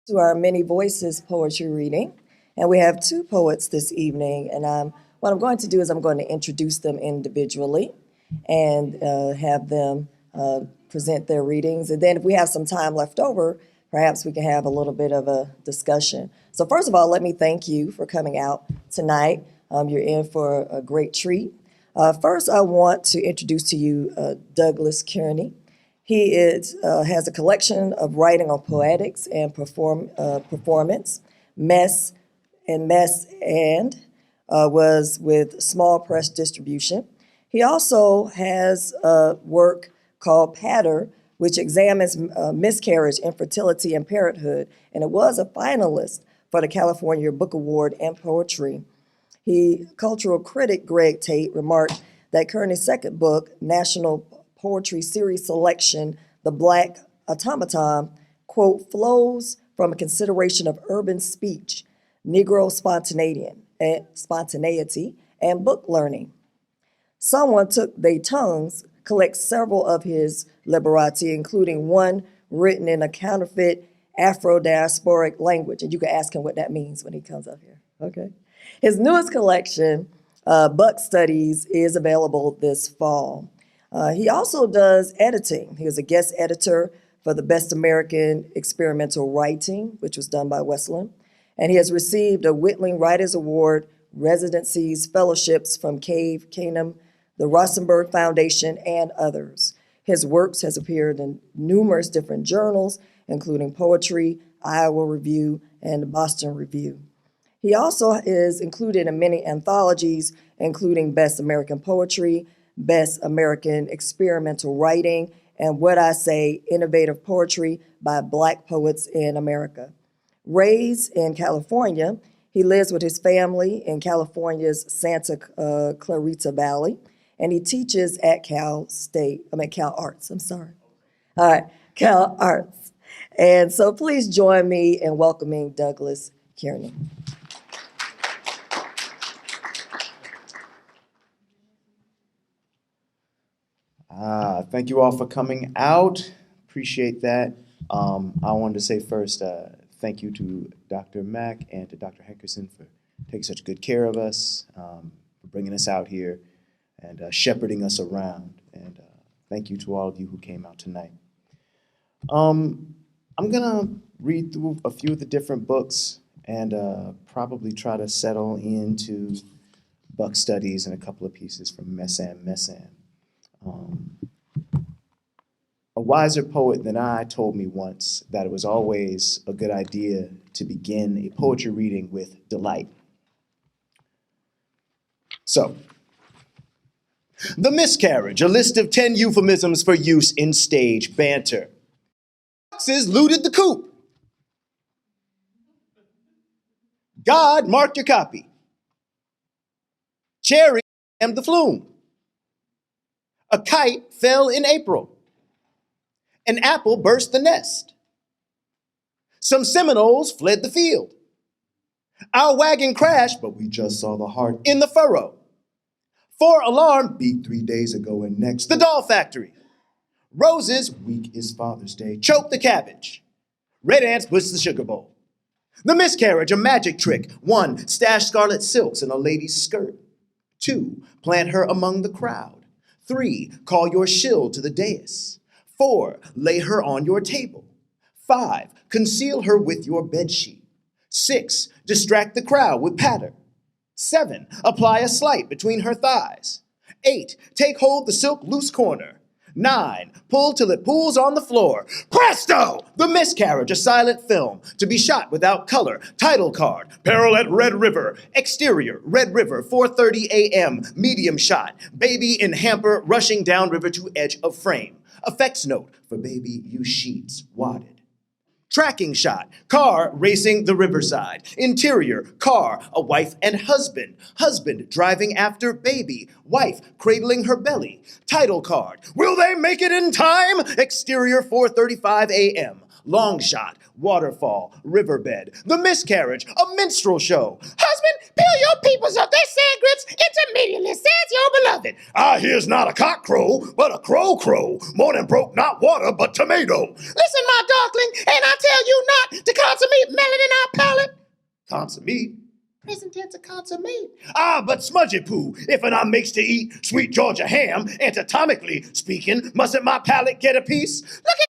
To our Many Voices poetry reading. And we have two poets this evening. And what I'm going to do is I'm going to introduce them individually and have them present their readings. And then if we have some time left over, perhaps we can have a little bit of a discussion. So first of all, let me thank you for coming out tonight. You're in for a great treat. First, I want to introduce to you Douglas Kearney. He has a collection of writing on poetics and performance, mess, and was with Small Press Distribution. He also has a work called Patter, which examines miscarriage, infertility, and parenthood, and it was a finalist for the California Book Award in Poetry. Cultural critic Greg Tate remarked that Kearney's second book, National Poetry Series Selection, The Black Automaton, quote, flows from a consideration of urban speech, Negro spontaneity, and book learning. Someone took their tongues, collects several of his liberati, including one written in a counterfeit Afro-diasporic language. And you can ask him what that means when he comes up here, okay? His newest collection, Buck Studies, is available this fall. He also does editing. He was a guest editor for the Best American Experimental Writing, which was done by Wesleyan. And he has received a Whitling Writers Award, residencies, fellowships from Cave Canem, the Rosenberg Foundation, and others. His works has appeared in numerous different journals, including Poetry, Iowa Review, and the Boston Review. He also is included in many anthologies, including Best American Poetry, Best American Experimental Writing, and What I Say, Innovative Poetry by Black Poets in America. Raised in California, he lives with his family in California's Santa Clarita Valley, and he teaches at Cal Arts. All right, Cal Arts. And so please join me in welcoming Douglas Kearney. Thank you all for coming out. Appreciate that. I wanted to say first, thank you to Dr. Mack and to Dr. Hankerson for taking such good care of us, for bringing us out here and shepherding us around. And thank you to all of you who came out tonight. I'm gonna read through a few of the different books and probably try to settle into Buck Studies and a couple of pieces from Messan. A wiser poet than I told me once that it was always a good idea to begin a poetry reading with delight. So, The Miscarriage, a list of 10 euphemisms for use in stage banter. Foxes looted the coop. God marked your copy. Cherry jammed the flume. A kite fell in April. An apple burst the nest. Some Seminoles fled the field. Our wagon crashed, but we just saw the heart in the furrow. 4 alarm beat 3 days ago, and next, the doll factory. Roses, week is Father's Day, choke the cabbage. Red ants push the sugar bowl. The miscarriage, a magic trick. 1, stash scarlet silks in a lady's skirt. 2, plant her among the crowd. 3, call your shill to the dais. 4, lay her on your table. 5, conceal her with your bedsheet. 6, distract the crowd with patter. 7, apply a slight between her thighs. 8, take hold the silk loose corner. 9, pull till it pools on the floor. Presto! The Miscarriage, a silent film, to be shot without color. Title card, peril at Red River. Exterior, Red River, 4:30 a.m., medium shot. Baby in hamper rushing down river to edge of frame. Effects note, for baby use sheets, wadded. Tracking shot, car racing the riverside. Interior, car, a wife and husband. Husband driving after baby. Wife cradling her belly. Title card, will they make it in time? Exterior, 4:35 a.m. Long shot, waterfall, riverbed. The Miscarriage, a minstrel show. Husband, peel your peoples of their sand grips intermediately, says your beloved. I hears not a cock crow, but a crow crow. Morning broke not water, but tomato. Listen, my darkling, and I tell you not to consummate consommate. Present tense of consommate. Ah, but smudgy poo, if and I makes to eat sweet Georgia ham, anatomically speaking, mustn't my palate get a piece? Look at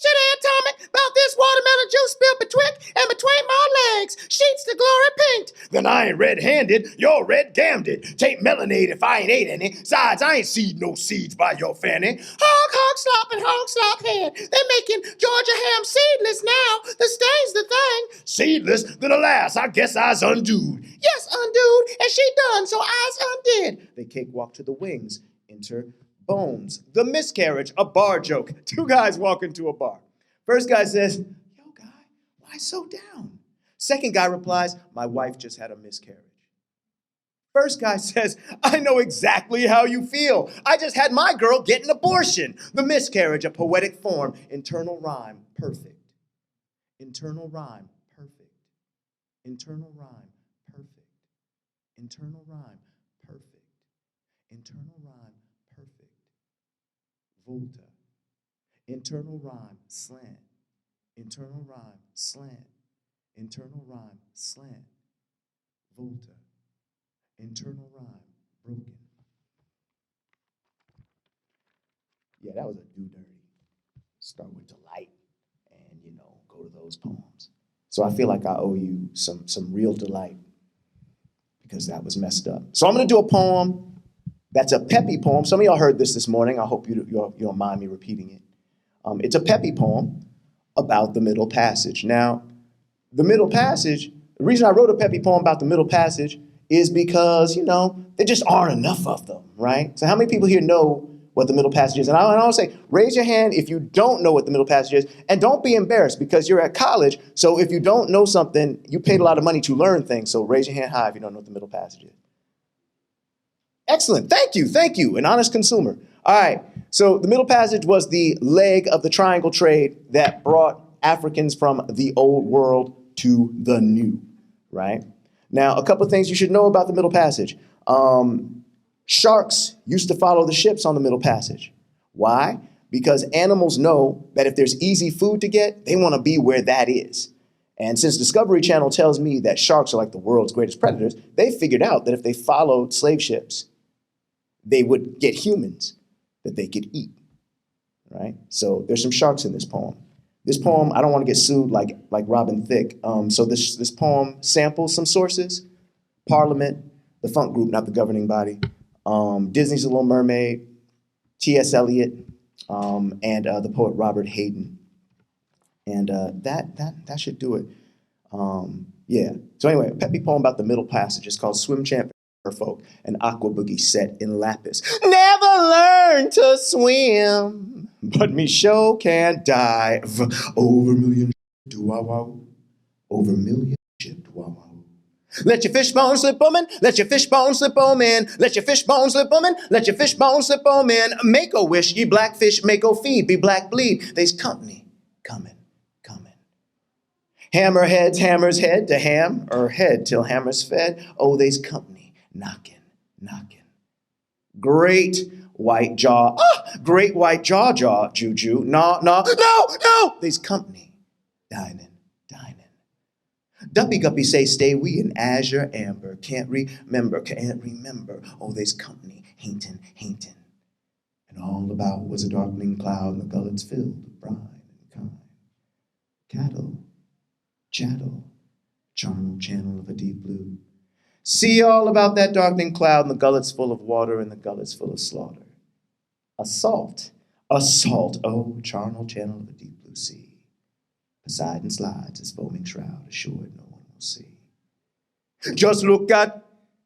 shit, atomic, about this watermelon juice spilled betwixt and between my legs. Sheets the glory paint. Then I ain't red-handed, you're red-damned it. Tain't melanade if I ain't ate any. Sides, I ain't seed no seeds by your fanny. Hog, slop, and hog, slop head. They making Georgia ham seedless now. The stain's the thing. Seedless? Then alas, I guess I's undoed. Yes, undoed, and she done, so I's undid. They cakewalk to the wings. Enter Bones, the miscarriage, a bar joke. Two guys walk into a bar. First guy says, yo, guy, why so down? Second guy replies, my wife just had a miscarriage. First guy says, I know exactly how you feel. I just had my girl get an abortion. The miscarriage, a poetic form. Internal rhyme, perfect. Internal rhyme, perfect. Internal rhyme, perfect. Internal rhyme, perfect. Internal rhyme, perfect. Volta. Internal rhyme, slant. Internal rhyme, slant. Internal rhyme, slant. Volta. Internal rhyme, broken. Yeah, that was a do dirty. Start with delight and, go to those poems. So I feel like I owe you some real delight because that was messed up. So I'm going to do a poem that's a peppy poem. Some of y'all heard this morning. I hope you don't mind me repeating it. It's a peppy poem about the Middle Passage. Now, the Middle Passage, the reason I wrote a peppy poem about the Middle Passage is because, there just aren't enough of them, right? So how many people here know what the Middle Passage is? And I always say, raise your hand if you don't know what the Middle Passage is, and don't be embarrassed because you're at college. So if you don't know something, you paid a lot of money to learn things. So raise your hand high if you don't know what the Middle Passage is. Excellent. Thank you. An honest consumer. All right. So the Middle Passage was the leg of the triangle trade that brought Africans from the old world to the new, right? Now, a couple of things you should know about the Middle Passage. Sharks used to follow the ships on the Middle Passage. Why? Because animals know that if there's easy food to get, they want to be where that is. And since Discovery Channel tells me that sharks are like the world's greatest predators, they figured out that if they followed slave ships, they would get humans that they could eat, right? So there's some sharks in this poem. This poem, I don't want to get sued like Robin Thicke. So this poem samples some sources: Parliament, the Funk Group, not the governing body, Disney's The Little Mermaid, T.S. Eliot, and the poet Robert Hayden. And that should do it. Yeah. So anyway, a peppy poem about the Middle Passage. It's called Swim Champ Folk, an aqua boogie set in lapis. Never learned to swim, but me show can't dive. Over a million wow. Over a million wow. Let your fishbone slip, woman. Let your fishbone slip, oh man. Let your fishbone slip, woman. Let your fishbone slip, oh man. Make a wish, ye blackfish, make o feed, be black bleed. They's company coming. Hammerheads, hammers head to ham or head till hammer's fed. Oh, they's company knocking. Great white jaw, great white jaw, juju. No. They's company dining. Duppy Guppy say, stay we in azure amber. Can't remember. Oh, they's company haintin'. And all about was a darkening cloud, and the gullets filled with brine and kine. Cattle, chattel, charnel channel of a deep blue. See all about that darkening cloud, and the gullets full of water, and the gullets full of slaughter. Assault, oh, charnel channel of a deep blue sea. Poseidon slides his foaming shroud, assured no one will see. Just look at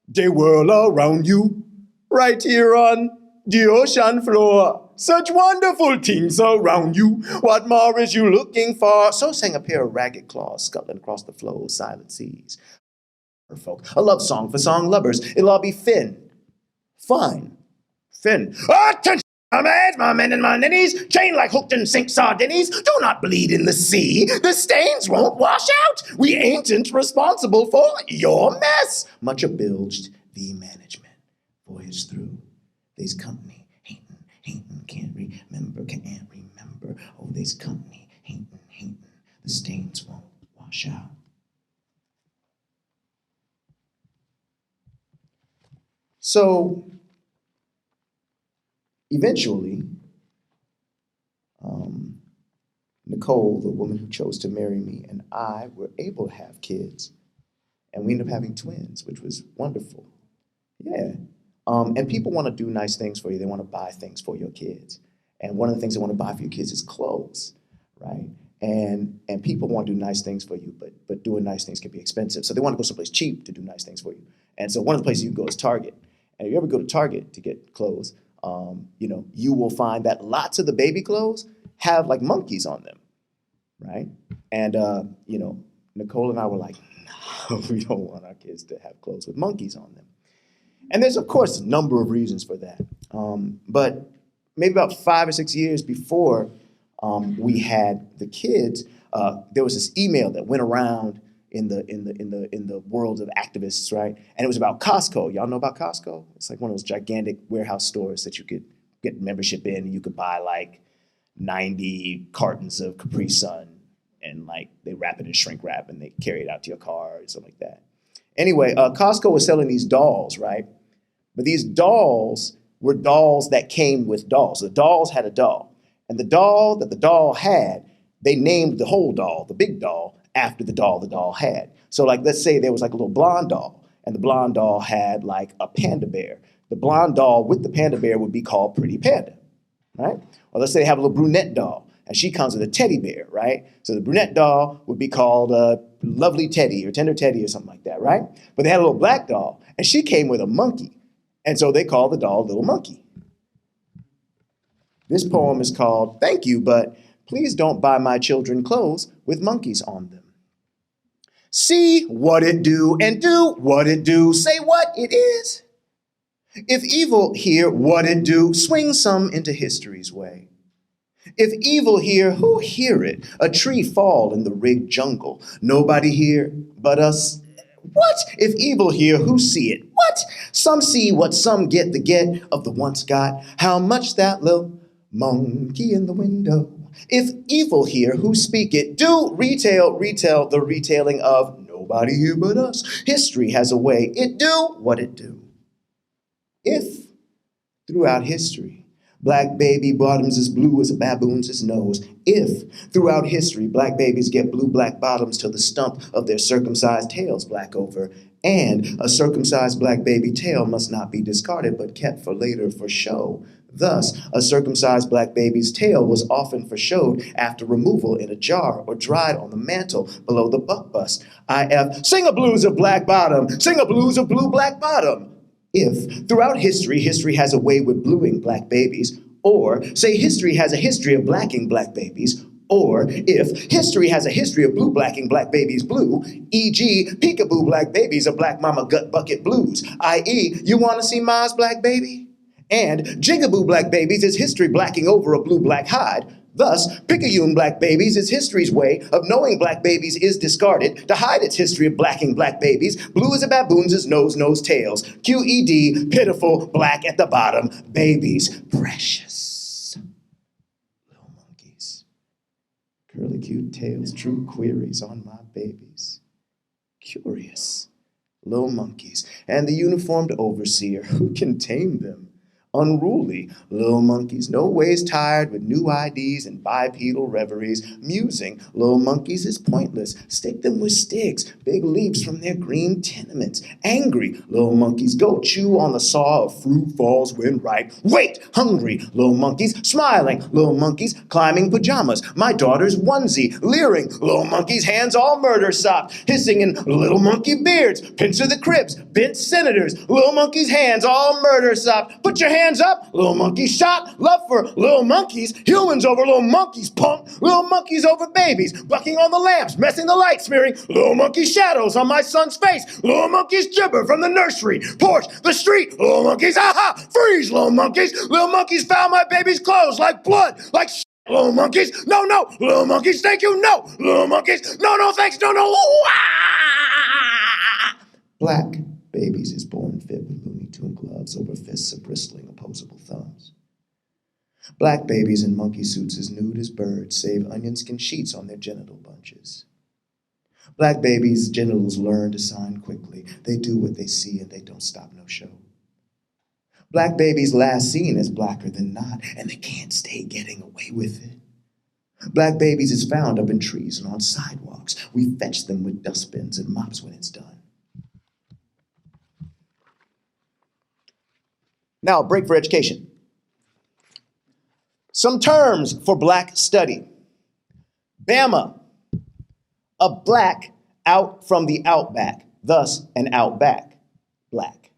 the world around you, right here on the ocean floor. Such wonderful things around you. What more is you looking for? So sang a pair of ragged claws scuttling across the flow of silent seas. Folk, a love song for song lovers. It'll all be fine. Attention, my men and my ninnies, chain like hooked and sink sardines. Do not bleed in the sea. The stains won't wash out. We ain't responsible for your mess. Much bilged the management. Voyage through. They's company hatin', can't remember. Oh, they's company hatin'. The stains won't wash out. So eventually, Nicole, the woman who chose to marry me, and I were able to have kids. And we ended up having twins, which was wonderful. Yeah. And people want to do nice things for you. They want to buy things for your kids. And one of the things they want to buy for your kids is clothes, right? And people want to do nice things for you, but doing nice things can be expensive. So they want to go someplace cheap to do nice things for you. And so one of the places you can go is Target. And if you ever go to Target to get clothes, you will find that lots of the baby clothes have like monkeys on them, right? And, Nicole and I were like, no, we don't want our kids to have clothes with monkeys on them. And there's, of course, a number of reasons for that. But maybe about 5 or 6 years before we had the kids, there was this email that went around in the world of activists, right? And it was about Costco. Y'all know about Costco? It's like one of those gigantic warehouse stores that you could get membership in, and you could buy like 90 cartons of Capri Sun, and like they wrap it in shrink wrap and they carry it out to your car or something like that. Anyway, Costco was selling these dolls, right? But these dolls were dolls that came with dolls. The dolls had a doll. And the doll that the doll had, they named the whole doll, the big doll, after the doll had. So like, let's say there was like a little blonde doll, and the blonde doll had like a panda bear. The blonde doll with the panda bear would be called Pretty Panda, right? Or let's say they have a little brunette doll, and she comes with a teddy bear, right? So the brunette doll would be called Lovely Teddy or Tender Teddy or something like that, right? But they had a little black doll, and she came with a monkey. And so they called the doll Little Monkey. This poem is called Thank You, but please don't buy my children clothes with monkeys on them. See what it do and do what it do. Say what it is. If evil hear what it do, swing some into history's way. If evil hear, who hear it? A tree fall in the rigged jungle. Nobody hear but us. What? If evil hear, who see it? What? Some see what some get, the get of the once got. How much that little monkey in the window. If evil hear, who speak it? Do retell the retailing of nobody here but us. History has a way. It do what it do. If throughout history black baby bottoms as blue as a baboon's nose. If, throughout history, black babies get blue black bottoms till the stump of their circumcised tails black over, and a circumcised black baby tail must not be discarded but kept for later for show. Thus, a circumcised black baby's tail was often foreshowed after removal in a jar or dried on the mantle below the buck bust. IF, sing a blues of black bottom, sing a blues of blue black bottom. If, throughout history, history has a way with bluing black babies, or say history has a history of blacking black babies, or if history has a history of blue blacking black babies blue, e.g. peekaboo black babies are black mama gut bucket blues, i.e. you want to see Ma's black baby? And jigaboo black babies is history blacking over a blue black hide. Thus, picayune black babies is history's way of knowing black babies is discarded to hide its history of blacking black babies. Blue as a baboon's nose, tails. QED, pitiful, black at the bottom, babies, precious. Little monkeys, curly cute tails, true queries on my babies. Curious, little monkeys, and the uniformed overseer who can tame them. Unruly little monkeys, no ways tired with new IDs and bipedal reveries. Musing little monkeys is pointless. Stick them with sticks, big leaps from their green tenements. Angry little monkeys go chew on the saw of fruit falls when ripe. Wait, hungry little monkeys, smiling little monkeys, climbing pajamas. My daughter's onesie, leering little monkeys, hands all murder sopped, hissing in little monkey beards. Pincer the cribs, bent senators, little monkeys' hands all murder sopped. Put your hands up, little monkey shot, love for little monkeys, humans over little monkeys, punk, little monkeys over babies, bucking on the lamps, messing the light, smearing little monkey shadows on my son's face, little monkeys gibber from the nursery, porch, the street, little monkeys, aha, freeze, little monkeys found my baby's clothes like blood, like shit. Little monkeys, no, little monkeys, thank you, no, little monkeys, no, thanks, no, Black babies is born fit with Looney Tune gloves over fists of bristling opposable thumbs. Black babies in monkey suits as nude as birds, save onion skin sheets on their genital bunches. Black babies' genitals learn to sign quickly. They do what they see and they don't stop no show. Black babies last seen is blacker than not, and they can't stay getting away with it. Black babies is found up in trees and on sidewalks. We fetch them with dustbins and mops when it's done. Now, a break for education. Some terms for black study. Bama, a black out from the outback, thus an outback, black.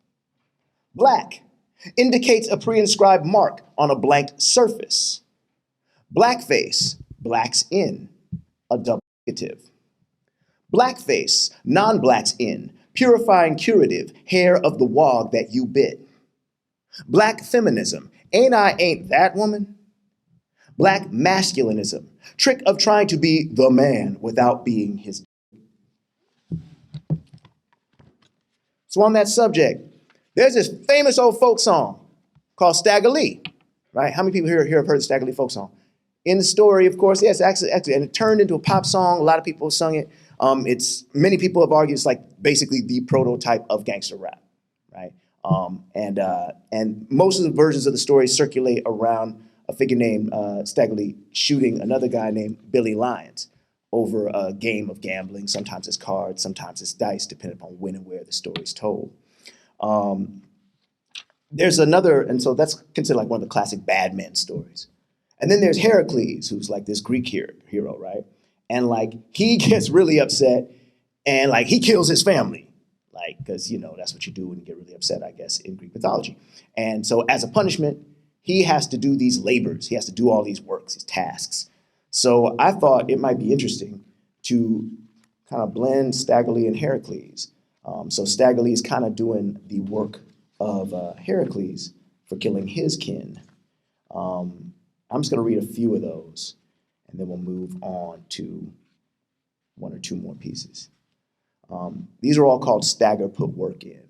Black indicates a pre-inscribed mark on a blank surface. Blackface, blacks in, a double negative. Blackface, non-blacks in, purifying curative, hair of the wog that you bit. Black feminism, ain't that woman? Black masculinism, trick of trying to be the man without being his. So on that subject, there's this famous old folk song called Stagger Lee, right? How many people here have heard the Stagger Lee folk song? In the story, of course, yes, actually, and it turned into a pop song. A lot of people have sung it. Many people have argued it's like basically the prototype of gangster rap, right? And most of the versions of the story circulate around a figure named Stagger Lee shooting another guy named Billy Lyons over a game of gambling. Sometimes it's cards, sometimes it's dice, depending upon when and where the story's told. There's another, and so that's considered like one of the classic bad men stories. And then there's Heracles, who's like this Greek hero, right? And like he gets really upset and like he kills his family, like, because, you know, that's what you do when you get really upset, I guess, in Greek mythology. And so as a punishment, he has to do these labors. He has to do all these works, these tasks. So I thought it might be interesting to kind of blend Stagger Lee and Heracles. So Stagger Lee is kind of doing the work of Heracles for killing his kin. I'm just going to read a few of those, and then we'll move on to one or two more pieces. These are all called Stagger Put Work In.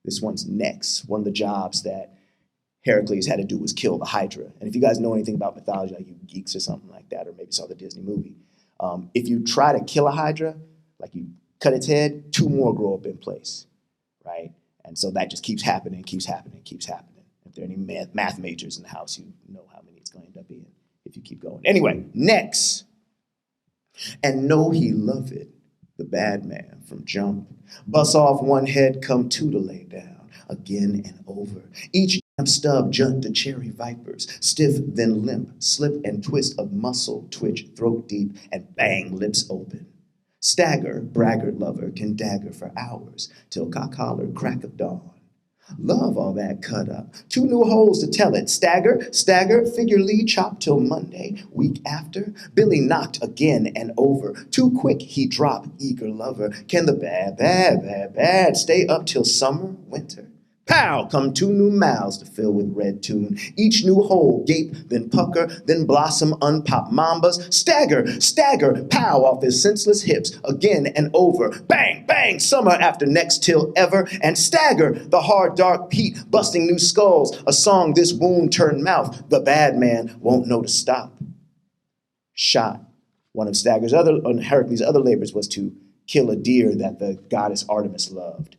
This one's next. One of the jobs that Heracles had to do was kill the Hydra. And if you guys know anything about mythology, like you geeks or something like that, or maybe saw the Disney movie, if you try to kill a Hydra, like you cut its head, two more grow up in place, right? And so that just keeps happening, keeps happening, keeps happening. If there are any math majors in the house, you know how many it's going to end up being if you keep going. Anyway, next. And know he love it, the bad man from jump. Bust off one head, come two to lay down, again and over. Each stub junt to cherry vipers, stiff then limp, slip and twist of muscle, twitch, throat deep, and bang, lips open. Stagger, braggart lover, can dagger for hours, till cock-collar crack of dawn. Love all that cut up, two new holes to tell it. Stagger, stagger, figure Lee chopped till Monday, week after. Billy knocked again and over, too quick he dropped, eager lover. Can the bad stay up till summer, winter? Pow, come two new mouths to fill with red tune. Each new hole gape, then pucker, then blossom, unpop mambas. Stagger, stagger, pow off his senseless hips, again and over. Bang, bang, summer after next till ever. And stagger, the hard dark peat, busting new skulls. A song this wound turned mouth, the bad man won't know to stop. Shot. One of Heracles' other labors was to kill a deer that the goddess Artemis loved.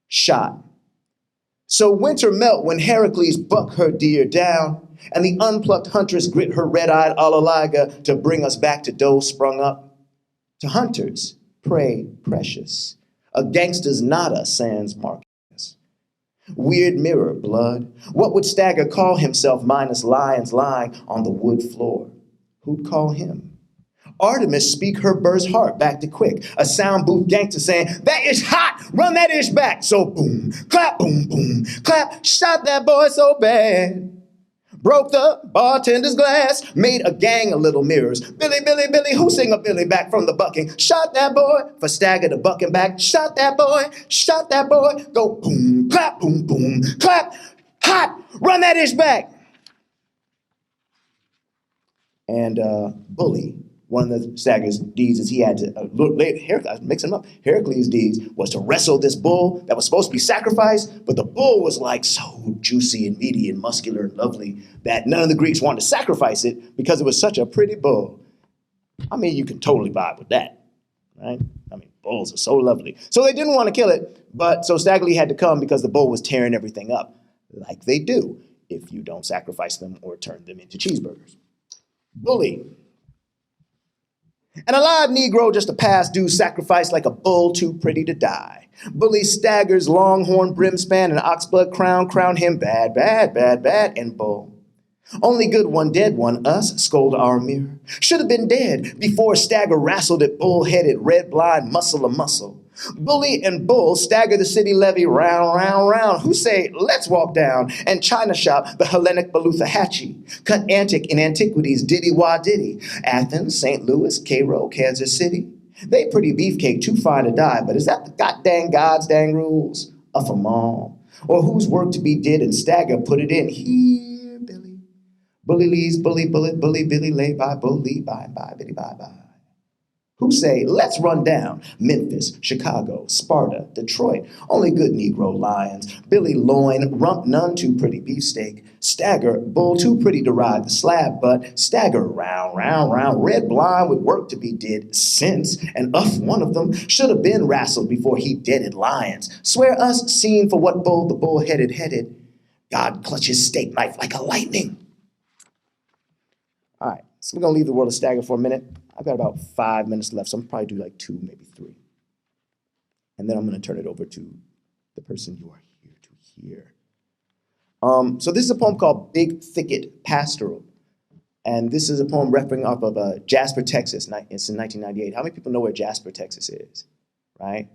Shot. So winter melt when Heracles buck her deer down, and the unplucked huntress grit her red-eyed Alaliga to bring us back to doe sprung up. To hunters, prey precious, a gangster's nada sans Marcus. Weird mirror, blood, what would Stagger call himself minus lions lying on the wood floor? Who'd call him? Artemis speak her burst heart back to quick. A sound booth gangster saying, that is hot, run that ish back. So boom, clap, boom, boom, clap, shot that boy so bad. Broke the bartender's glass, made a gang of little mirrors. Billy, Billy, Billy, who sing a Billy back from the bucking? Shot that boy, for Stagger the bucking back. Shot that boy, go boom, clap, hot, run that ish back. And Bully, one of the Stagger's deeds is he had to, I'm mixing them up. Heracles' deeds was to wrestle this bull that was supposed to be sacrificed, but the bull was like so juicy and meaty and muscular and lovely that none of the Greeks wanted to sacrifice it because it was such a pretty bull. I mean, you can totally vibe with that, right? I mean, bulls are so lovely. So they didn't want to kill it, but so Stagger Lee had to come because the bull was tearing everything up. like they do if you don't sacrifice them or turn them into cheeseburgers. Bully. An alive Negro just a past due sacrifice like a bull too pretty to die. Bully staggers, longhorn brimspan, and oxblood crown him bad, and bull. Only good one, dead one, us, scold our mirror. Should have been dead before stagger wrestled at bull-headed, red blind muscle a muscle. Bully and bull stagger the city levee round, who say, let's walk down and China shop the Hellenic Beluthahatchee. Cut antic in antiquities, diddy wah diddy. Athens, St. Louis, Cairo, Kansas City. They pretty beefcake, too fine to die, but is that the goddamn God's dang rules? Of 'em all. Or whose work to be did and stagger put it in here, Billy. Bully leaves, bully, bullet, bully, Billy lay by, bully, bye, bitty, bye. Who say, let's run down Memphis, Chicago, Sparta, Detroit. Only good Negro lions. Billy loin, rump none too pretty beefsteak. Stagger, bull too pretty to ride the slab, but stagger round, red blind with work to be did since, and one of them should have been wrestled before he deaded lions. Swear us seen for what bull the bull-headed headed. God clutches steak knife like a lightning. All right, so we're gonna leave the world of stagger for a minute. I've got about 5 minutes left, so I'm probably do like 2, maybe 3. And then I'm gonna turn it over to the person you are here to hear. So this is a poem called Big Thicket Pastoral. And this is a poem referring off of Jasper, Texas. It's in 1998. How many people know where Jasper, Texas is, right?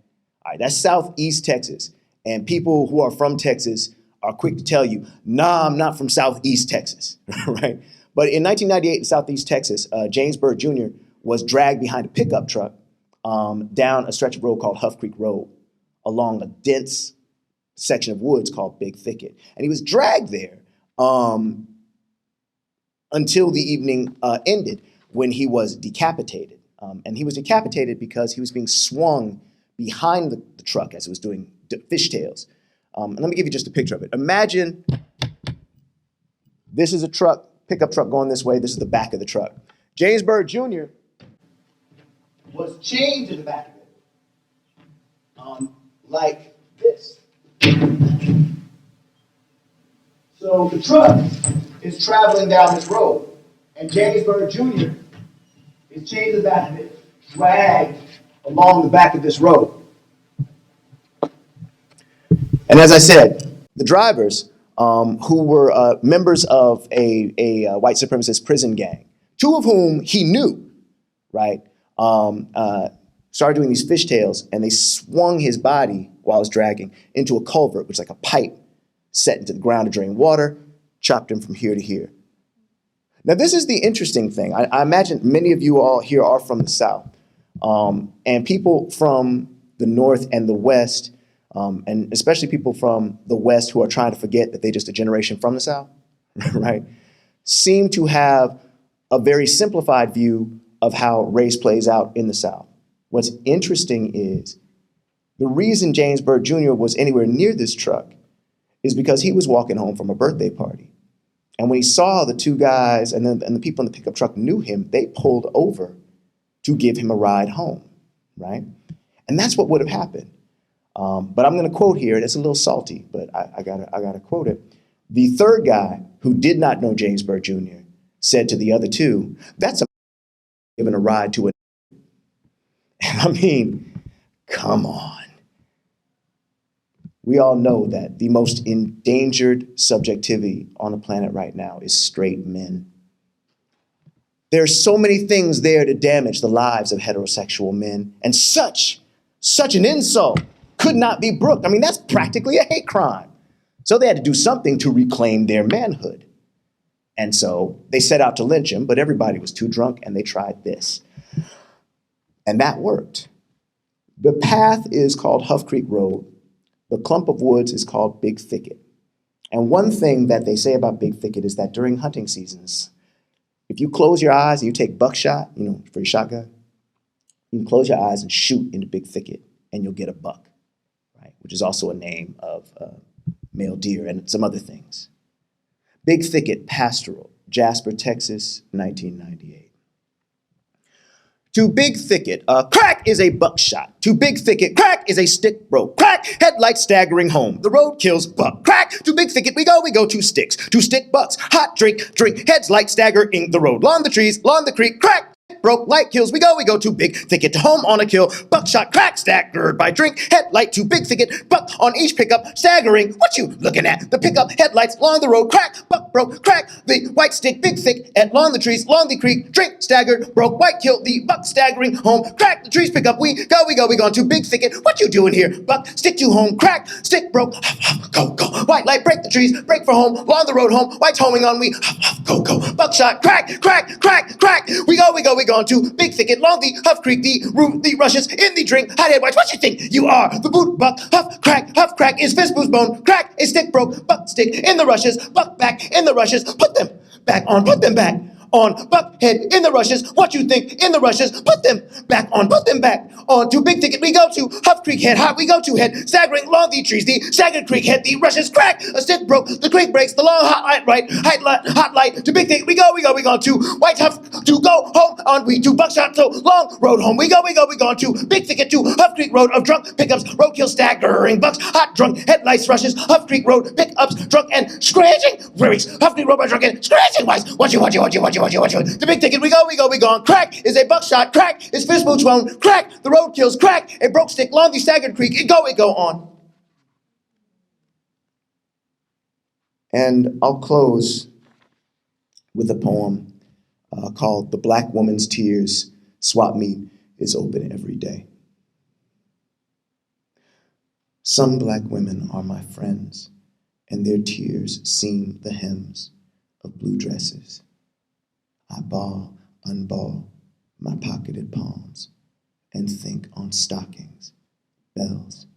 All right, that's Southeast Texas. And people who are from Texas are quick to tell you, nah, I'm not from Southeast Texas, right? But in 1998 in Southeast Texas, James Byrd Jr. was dragged behind a pickup truck down a stretch of road called Huff Creek Road along a dense section of woods called Big Thicket. And he was dragged there until the evening ended when he was decapitated. And he was decapitated because he was being swung behind the truck as it was doing fishtails. And let me give you just a picture of it. Imagine this is a truck, pickup truck going this way. This is the back of the truck. James Byrd Jr. was chained to the back of it, like this. So the truck is traveling down this road, and James Byrd Jr. is chained to the back of it, dragged along the back of this road. And as I said, the drivers, who were members of a white supremacist prison gang, 2 of whom he knew, right, started doing these fishtails, and they swung his body while I was dragging into a culvert, which is like a pipe set into the ground to drain water, chopped him from here to here. Now, this is the interesting thing. I imagine many of you all here are from the South, and people from the North and the West, and especially people from the West who are trying to forget that they're just a generation from the South, right, seem to have a very simplified view of how race plays out in the South. What's interesting is the reason James Byrd Jr. was anywhere near this truck is because he was walking home from a birthday party. And when he saw the 2 guys and the people in the pickup truck knew him, they pulled over to give him a ride home, right? And that's what would have happened. But I'm going to quote here, and it's a little salty, but I gotta quote it. The 3rd guy, who did not know James Byrd Jr., said to the other 2, that's a giving a ride to a. I mean, come on. We all know that the most endangered subjectivity on the planet right now is straight men. There's so many things there to damage the lives of heterosexual men, and such an insult could not be brooked. I mean, that's practically a hate crime. So they had to do something to reclaim their manhood. And so they set out to lynch him, but everybody was too drunk, and they tried this. And that worked. The path is called Huff Creek Road. The clump of woods is called Big Thicket. And one thing that they say about Big Thicket is that during hunting seasons, if you close your eyes and you take buckshot, for your shotgun, you can close your eyes and shoot into Big Thicket and you'll get a buck, right? Which is also a name of male deer and some other things. Big Thicket Pastoral, Jasper, Texas, 1998. Too big thicket, crack is a buckshot. Too big thicket, crack is a stick broke. Crack, headlights staggering home. The road kills buck. Crack, too big thicket, we go two sticks. Two stick bucks, hot drink, heads light staggering the road. Lawn the trees, lawn the creek, crack. Broke, light kills, we go too big thicket to home on a kill. Buckshot, crack, staggered by drink, headlight, too big thicket, buck on each pickup, staggering. What you looking at? The pickup, headlights, along the road, crack, buck broke, crack, the white stick, big thick, at lawn the trees, lawn the creek, drink, staggered, broke, white kill, the buck staggering home, crack, the trees pick up, we go too big thicket. What you doing here? Buck, stick to home, crack, stick broke, go, white light, break the trees, break for home, along the road home, white's homing on, we go, buckshot, crack, we go to big thicket, long the huff creek, the root, the rushes, in the drink, hothead whites, what you think you are? The boot buck, huff crack, is fist booze bone, crack, a stick broke, buck stick, in the rushes, buck back, in the rushes, put them back on, buckhead, in the rushes, what you think, in the rushes, put them back on, to big thicket, we go to huff creek head, hot, we go to head, staggering along the trees, the staggered creek head, the rushes, crack, a stick broke, the creek breaks, the long hot light, right, hot light, to big thicket, we go to white huff, to go home, on we to buckshot, so long road home, we go to big thicket, to huff creek road of drunk pickups, roadkill staggering bucks, hot drunk, headlights rushes, huff creek road, pickups, drunk and scratching, lyrics, huff creek road by drunk and scratching wise, what you, the big ticket, we go, crack is a buckshot, crack is fist boots bone, crack, the road kills, crack, a broke stick, long the staggered creek, it go on. And I'll close with a poem called The Black Woman's Tears. Swap meet is open every day. Some black women are my friends, and their tears seem the hems of blue dresses. I ball, unball my pocketed palms and think on stockings, bells.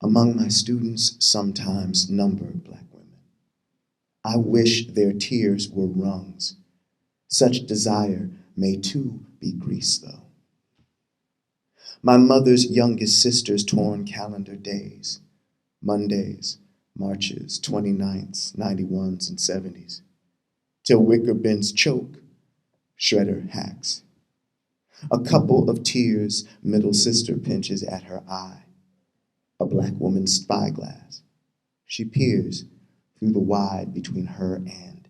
Among my students, sometimes numbered black women, I wish their tears were rungs. Such desire may too be grease, though. My mother's youngest sister's torn calendar days, Mondays, Marches, 29ths, 91s, and 70s, till wicker bins choke, shredder hacks. A couple of tears, middle sister pinches at her eye, a black woman's spyglass. She peers through the wide between her and.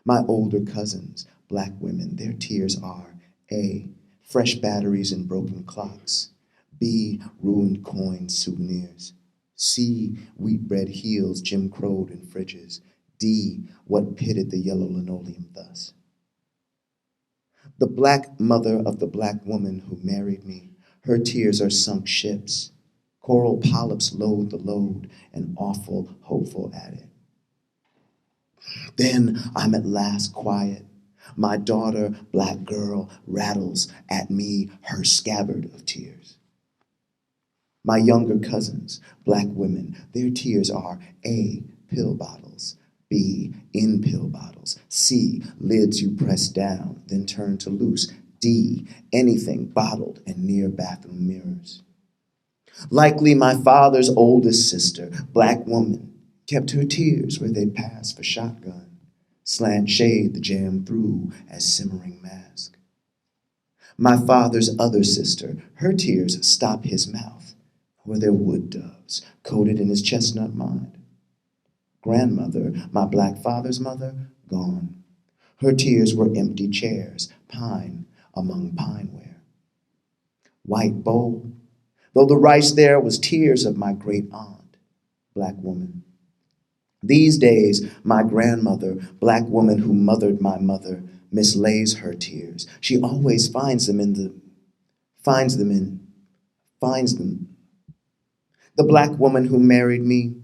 My older cousins, black women, their tears are A, fresh batteries and broken clocks, B, ruined coins, souvenirs, C, wheat bread heels Jim Crowed in fridges, D, what pitted the yellow linoleum thus. The black mother of the black woman who married me, her tears are sunk ships. Coral polyps load the load, and awful, hopeful at it. Then I'm at last quiet. My daughter, black girl, rattles at me her scabbard of tears. My younger cousins, black women, their tears are A, pill bottles, B, in pill bottles, C, lids you press down, then turn to loose, D, anything bottled and near bathroom mirrors. Likely my father's oldest sister, black woman, kept her tears where they passed for shotgun, slant shade the jam through as simmering mask. My father's other sister, her tears stop his mouth, where they're wood doves, coated in his chestnut mind. Grandmother, my black father's mother, gone. Her tears were empty chairs, pine among pineware. White bowl, though the rice there was tears of my great aunt, black woman. These days, my grandmother, black woman who mothered my mother, mislays her tears. She always finds them. The black woman who married me,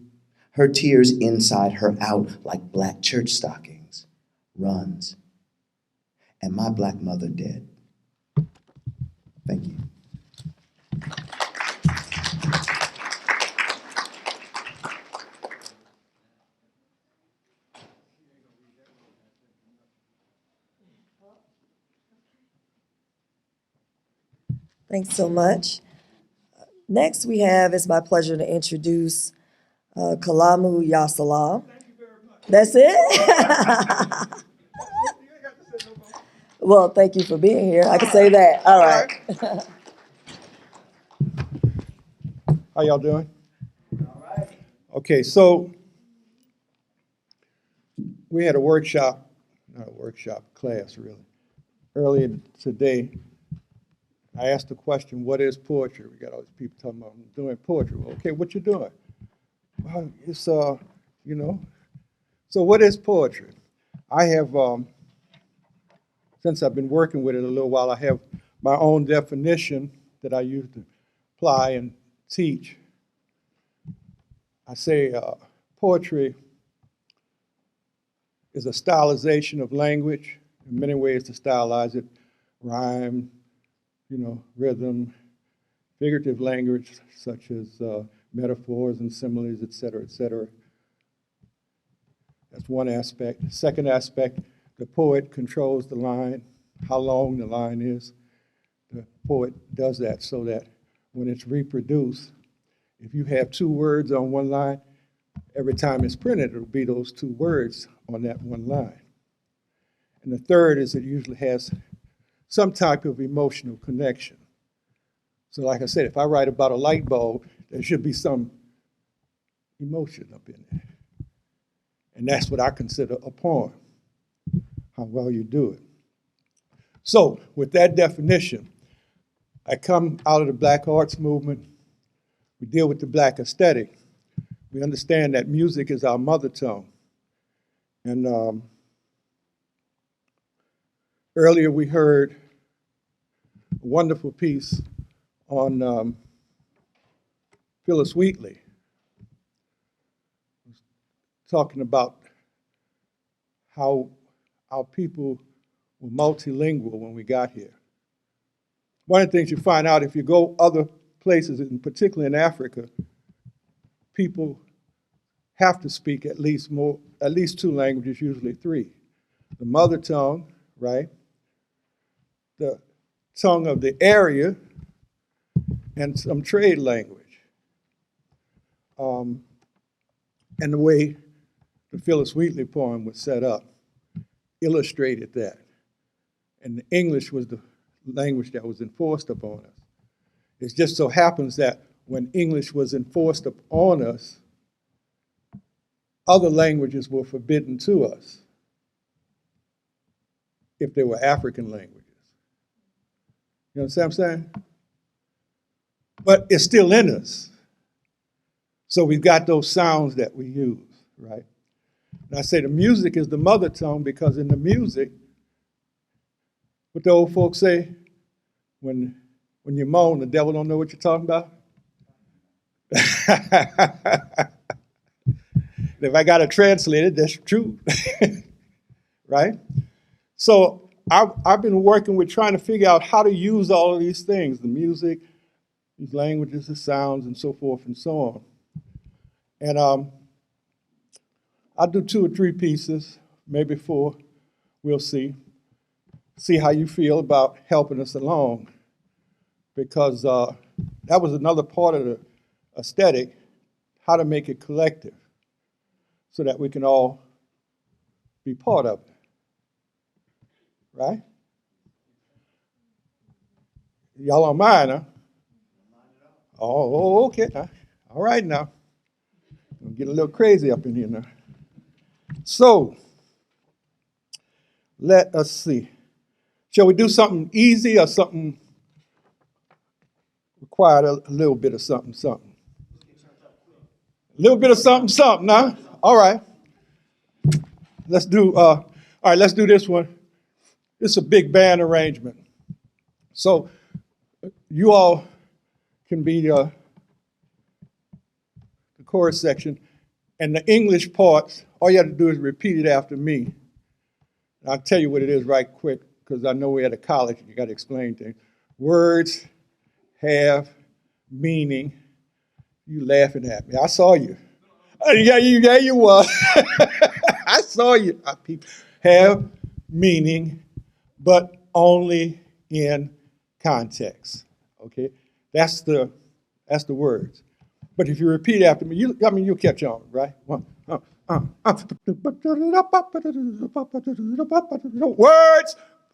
her tears inside her out like black church stockings, runs. And my black mother dead. Thank you. Thanks so much. Next we have, it's my pleasure to introduce Kalamu y Salaam. That's it? Well, thank you for being here. I can say that. All right. How y'all doing? Okay, so we had a workshop, not a workshop, class really. Earlier today, I asked the question, what is poetry? We got all these people talking about doing poetry. Well, okay, what you doing? Well, it's, you know, so what is poetry? I have, since I've been working with it a little while, I have my own definition that I use to apply and teach. I say poetry is a stylization of language. In many ways to stylize it, rhyme, rhythm, figurative language such as metaphors and similes, et cetera, et cetera. That's one aspect. The second aspect, the poet controls the line, how long the line is. The poet does that so that when it's reproduced, if you have 2 words on one line, every time it's printed, it'll be those 2 words on that one line. And the third is it usually has some type of emotional connection. So like I said, if I write about a light bulb, there should be some emotion up in there. And that's what I consider a poem, how well you do it. So with that definition, I come out of the Black arts movement. We deal with the Black aesthetic. We understand that music is our mother tongue. And earlier we heard a wonderful piece on Phyllis Wheatley, talking about how our people were multilingual when we got here. One of the things you find out if you go other places, and particularly in Africa, people have to speak at least 2 languages, usually 3. The mother tongue, right? The tongue of the area, and some trade language. And the way the Phyllis Wheatley poem was set up illustrated that. And the English was the language that was enforced upon us. It just so happens that when English was enforced upon us, other languages were forbidden to us if they were African languages. You understand what I'm saying? But it's still in us. So we've got those sounds that we use, right? And I say the music is the mother tongue because in the music, what the old folks say, when you moan, the devil don't know what you're talking about. If I got to translate it, that's true, right? So I've been working with trying to figure out how to use all of these things, the music, these languages, the sounds, and so forth and so on. And I'll do 2 or 3 pieces, maybe 4, we'll see. See how you feel about helping us along. Because that was another part of the aesthetic, how to make it collective so that we can all be part of it, right? Y'all on mine, huh? Oh, okay. All right now. I'm getting a little crazy up in here now. So, let us see. Shall we do something easy or something required a little bit of something? A little bit of something, huh? All right. Let's do this one. It's a big band arrangement. So you all can be the chorus section. And the English parts, all you have to do is repeat it after me. And I'll tell you what it is right quick, because I know we're at a college and you got to explain things. Words have meaning. You laughing at me. I saw you. Yeah, you were. I saw you. People have meaning, but only in context. Okay? That's the words. But if you repeat after me, you'll catch on, right? Words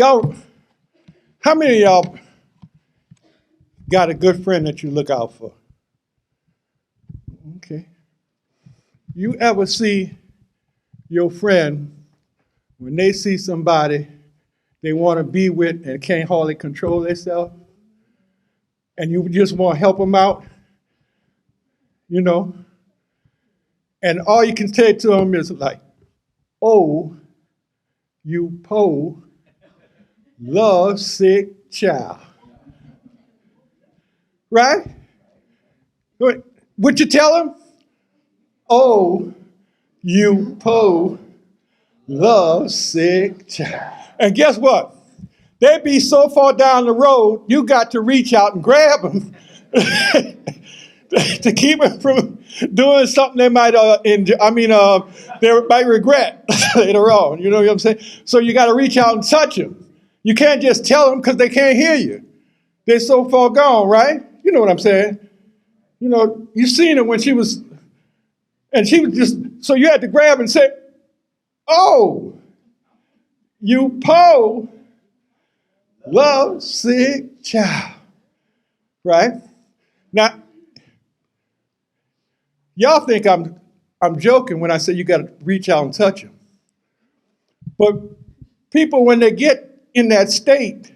Y'all, how many of y'all got a good friend that you look out for? Okay. You ever see your friend when they see somebody they want to be with and can't hardly control themselves, and you just want to help them out, you know? And all you can say to them is like, oh, you po love sick child. Right? Would you tell them? Oh, you po love sick child. And guess what? They'd be so far down the road, you got to reach out and grab them to keep them from doing something they might they might regret later on. You know what I'm saying? So you got to reach out and touch them. You can't just tell them because they can't hear you. They're so far gone, right? You know what I'm saying? You know, you seen her when she was just, so you had to grab and say, oh, you po love sick child, right? Now, y'all think I'm joking when I say you got to reach out and touch them. But people, when they get in that state,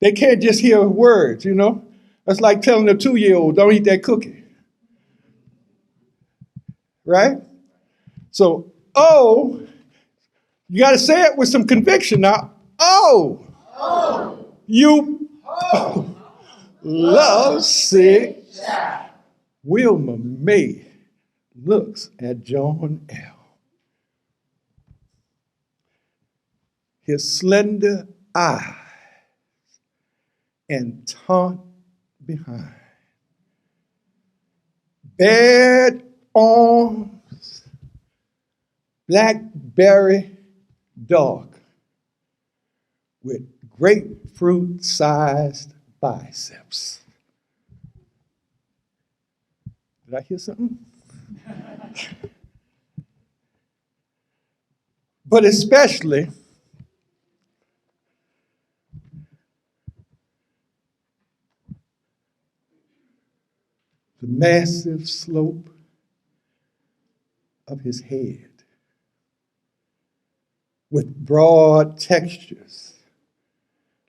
they can't just hear words, you know? That's like telling a 2-year-old, don't eat that cookie, right? So, oh, you got to say it with some conviction now. Oh, you love sick. Wilma May looks at John L. His slender eyes and taunt behind. Bared arms, blackberry dog with grapefruit-sized biceps. Did I hear something? But especially the massive slope of his head with broad textures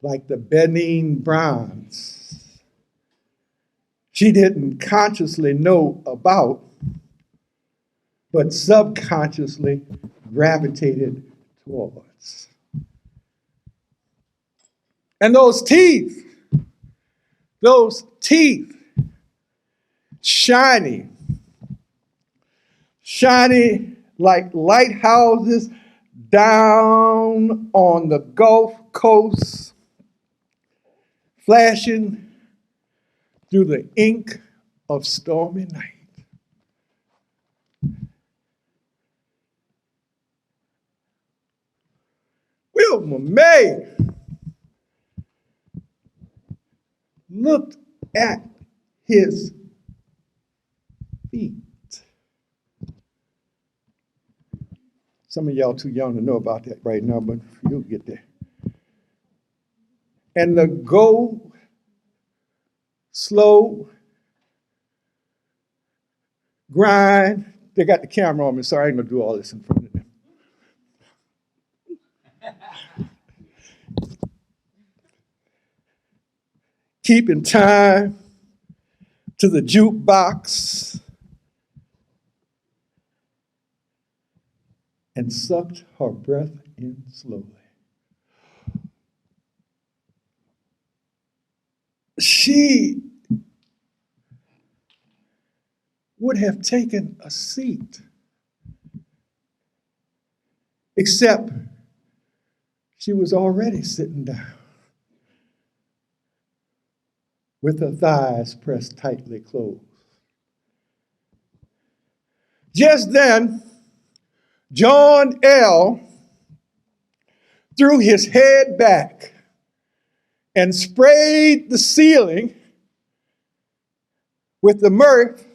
like the Benin bronze she didn't consciously know about, but subconsciously gravitated towards. And those teeth, shiny like lighthouses down on the Gulf Coast, flashing through the ink of stormy night. Wilma May looked at his feet. Some of y'all too young to know about that right now, but you'll get there. And the go slow grind. They got the camera on me, so I ain't gonna do all this in front of them. Keeping time to the jukebox and sucked her breath in slowly. She would have taken a seat, except she was already sitting down with her thighs pressed tightly closed. Just then, John L. threw his head back and sprayed the ceiling with the mirth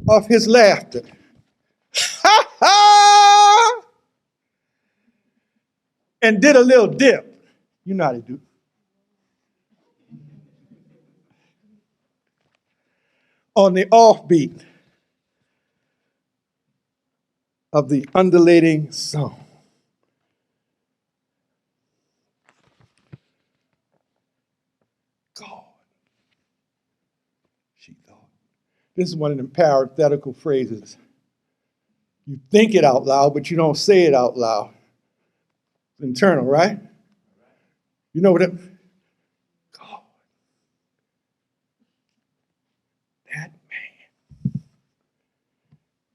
of his laughter. Ha ha! and did a little dip. You know how to do. On the offbeat of the undulating song. God, she thought. This is one of them parenthetical phrases. You think it out loud, but you don't say it out loud. It's internal, right? You know what it, God,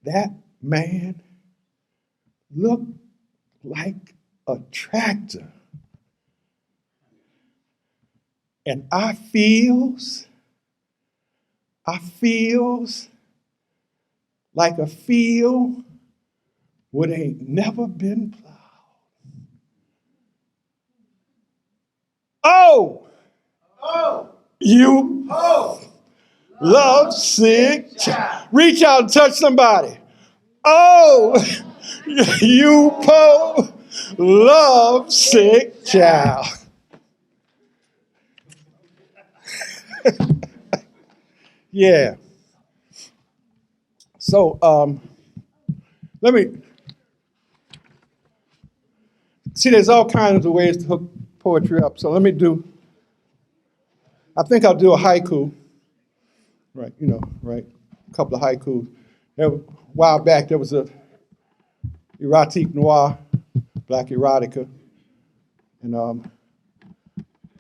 that man looked like a tractor. And I feels like a field what ain't never been plowed. Oh, you love sick child. Reach out and touch somebody. Oh, you po love sick child. Yeah. So let me see. There's all kinds of ways to hook poetry up. So let me do. I think I'll do a haiku. Right. A couple of haikus. A while back there was a erotique noir, black erotica, and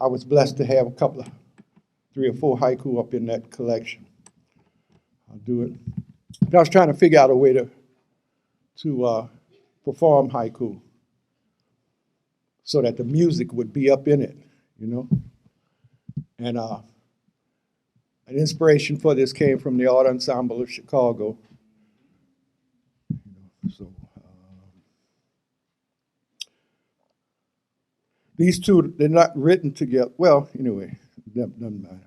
I was blessed to have a couple of 3 or 4 haiku up in that collection. I'll do it. I was trying to figure out a way to perform haiku so that the music would be up in it, And an inspiration for this came from the Art Ensemble of Chicago. So these two, they're not written together. Well, anyway, doesn't matter.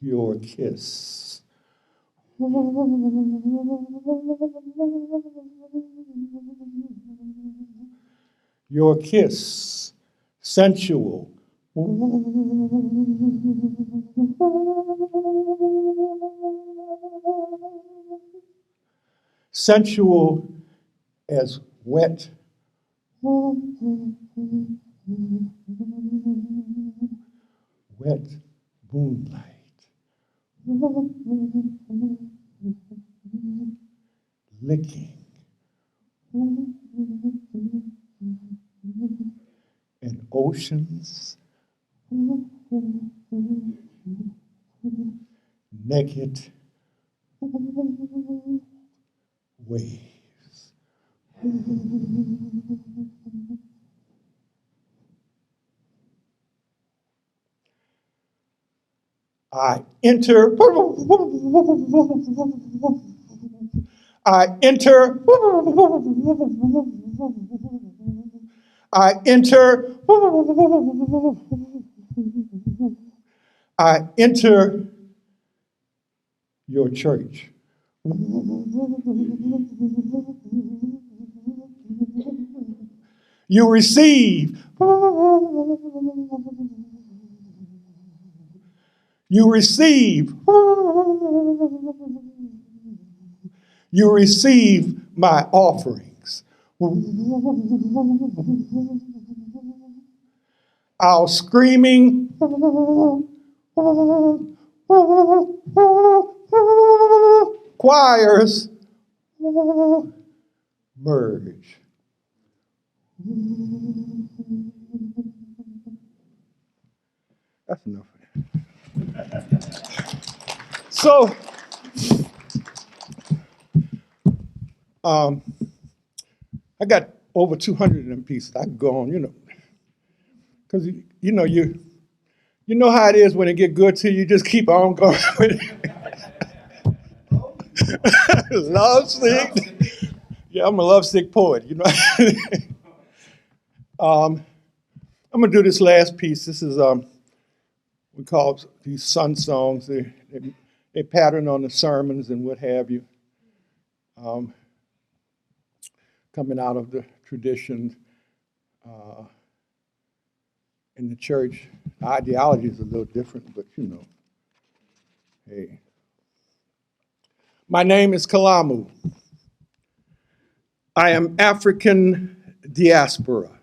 Your kiss. Your kiss, sensual. Sensual as wet. Wet moonlight. Licking. And oceans. Naked waves. I enter. I enter. I enter. I enter your church. You receive. You receive. You receive my offerings. Our screaming choirs merge. That's enough of that. So, I got over 200 of them pieces. I can go on, because you know how it is when it get good to you. You just keep on going with it. Lovesick. Yeah, I'm a lovesick poet. I'm gonna do this last piece. This is we call these sun songs. They pattern on the sermons and what have you. Coming out of the tradition in the church. The ideology is a little different, but hey. My name is Kalamu. I am African diaspora.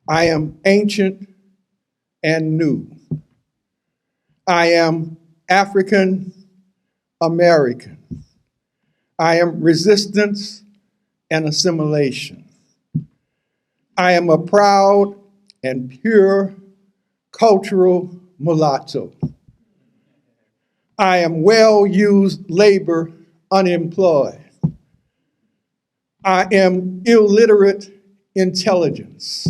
I am ancient and new. I am African American. I am resistance and assimilation. I am a proud and pure cultural mulatto. I am well-used labor, unemployed. I am illiterate intelligence.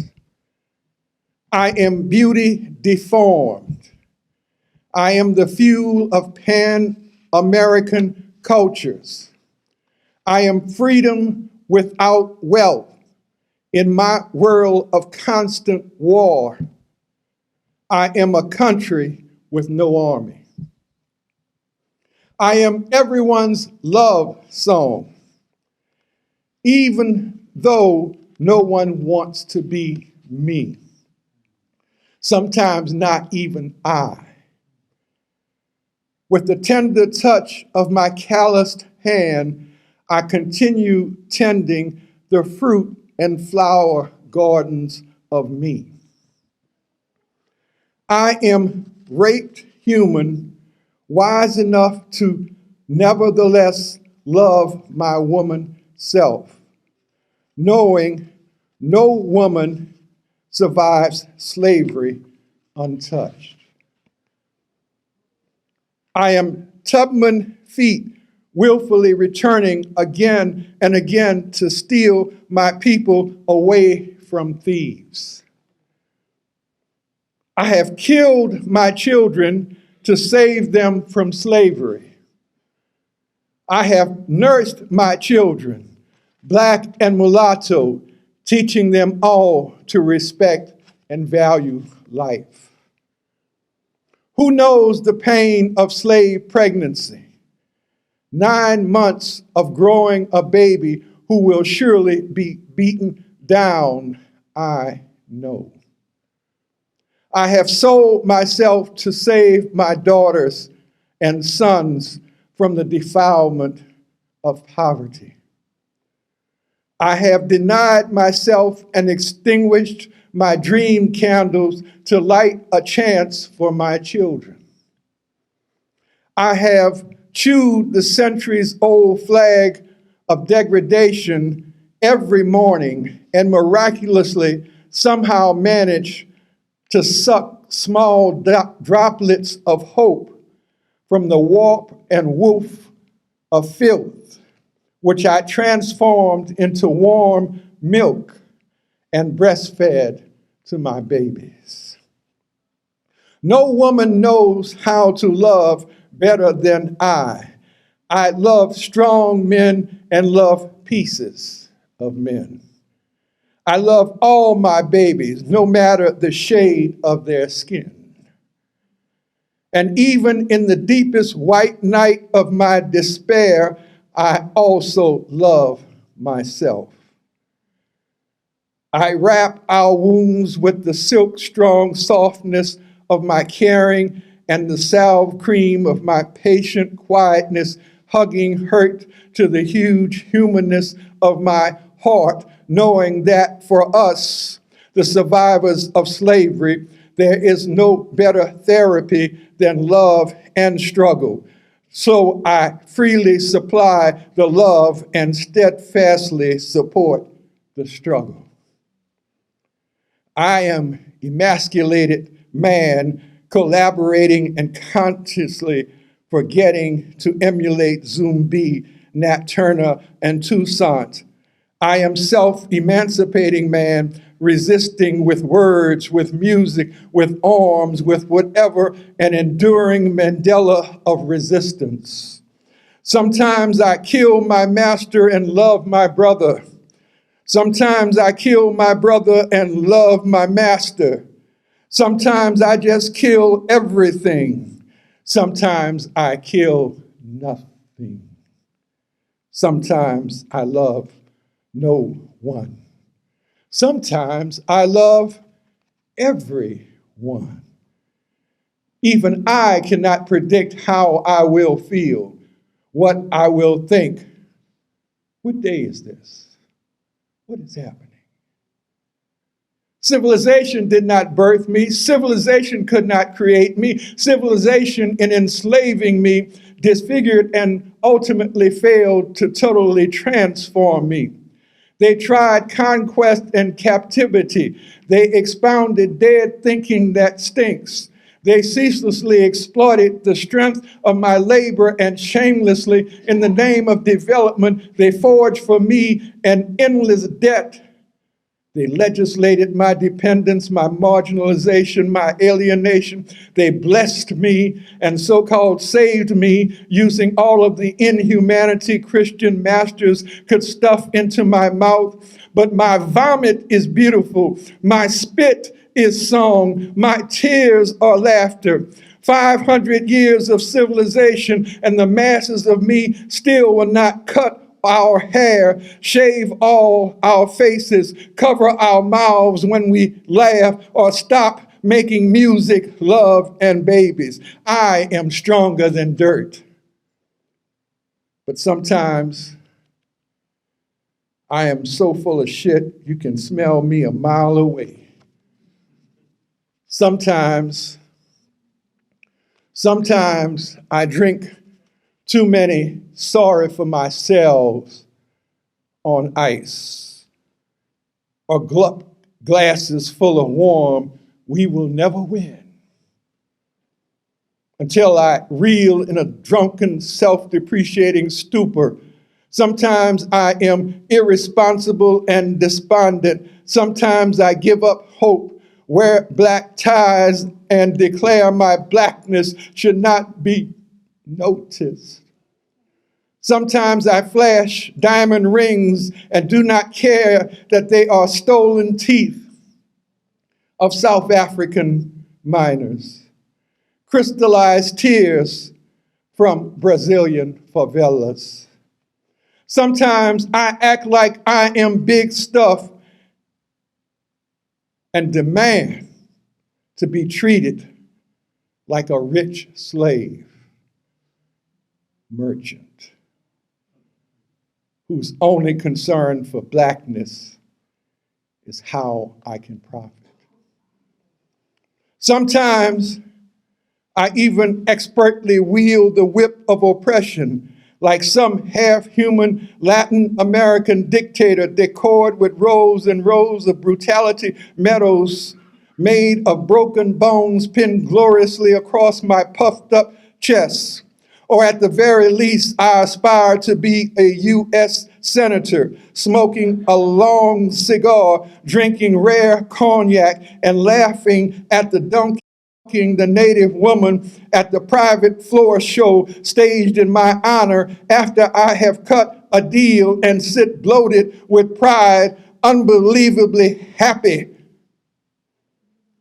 I am beauty deformed. I am the fuel of Pan-American cultures. I am freedom without wealth in my world of constant war. I am a country with no army. I am everyone's love song, even though no one wants to be me. Sometimes not even I. With the tender touch of my calloused hand, I continue tending the fruit and flower gardens of me. I am raped human, wise enough to nevertheless love my woman self, knowing no woman survives slavery untouched. I am Tubman feet, willfully returning again and again to steal my people away from thieves. I have killed my children to save them from slavery. I have nursed my children, black and mulatto, teaching them all to respect and value life. Who knows the pain of slave pregnancy? 9 months of growing a baby who will surely be beaten down, I know. I have sold myself to save my daughters and sons from the defilement of poverty. I have denied myself and extinguished my dream candles to light a chance for my children. I have chewed the centuries-old flag of degradation every morning and miraculously somehow managed to suck small droplets of hope from the warp and woof of filth, which I transformed into warm milk and breastfed to my babies. No woman knows how to love better than I. I love strong men and love pieces of men. I love all my babies, no matter the shade of their skin. And even in the deepest white night of my despair, I also love myself. I wrap our wounds with the silk-strong softness of my caring and the salve cream of my patient quietness, hugging hurt to the huge humanness of my heart, knowing that for us, the survivors of slavery, there is no better therapy than love and struggle. So I freely supply the love and steadfastly support the struggle. I am emasculated man collaborating and consciously forgetting to emulate Zumbi, Nat Turner, and Toussaint. I am self-emancipating man resisting with words, with music, with arms, with whatever, an enduring Mandela of resistance. Sometimes I kill my master and love my brother. Sometimes I kill my brother and love my master. Sometimes I just kill everything. Sometimes I kill nothing. Sometimes I love no one. Sometimes I love everyone. Even I cannot predict how I will feel, what I will think. What day is this? What is happening? Civilization did not birth me. Civilization could not create me. Civilization, in enslaving me, disfigured and ultimately failed to totally transform me. They tried conquest and captivity. They expounded dead thinking that stinks. They ceaselessly exploited the strength of my labor, and shamelessly, in the name of development, they forged for me an endless debt. They legislated my dependence, my marginalization, my alienation. They blessed me and so-called saved me using all of the inhumanity Christian masters could stuff into my mouth. But my vomit is beautiful. My spit is song. My tears are laughter. 500 years of civilization and the masses of me still will not cut our hair, shave all our faces, cover our mouths when we laugh, or stop making music, love, and babies. I am stronger than dirt. But sometimes I am so full of shit, you can smell me a mile away. Sometimes I drink too many sorry for myself on ice, or gluck glasses full of warm, we will never win. Until I reel in a drunken, self-depreciating stupor. Sometimes I am irresponsible and despondent. Sometimes I give up hope, wear black ties, and declare my blackness should not be noticed. Sometimes I flash diamond rings and do not care that they are stolen teeth of South African miners, crystallized tears from Brazilian favelas. Sometimes I act like I am big stuff and demand to be treated like a rich slave merchant whose only concern for blackness is how I can profit. Sometimes I even expertly wield the whip of oppression like some half-human Latin American dictator decored with rows and rows of brutality medals made of broken bones pinned gloriously across my puffed up chest. Or at the very least, I aspire to be a U.S. senator, smoking a long cigar, drinking rare cognac, and laughing at the the native woman at the private floor show staged in my honor after I have cut a deal and sit bloated with pride, unbelievably happy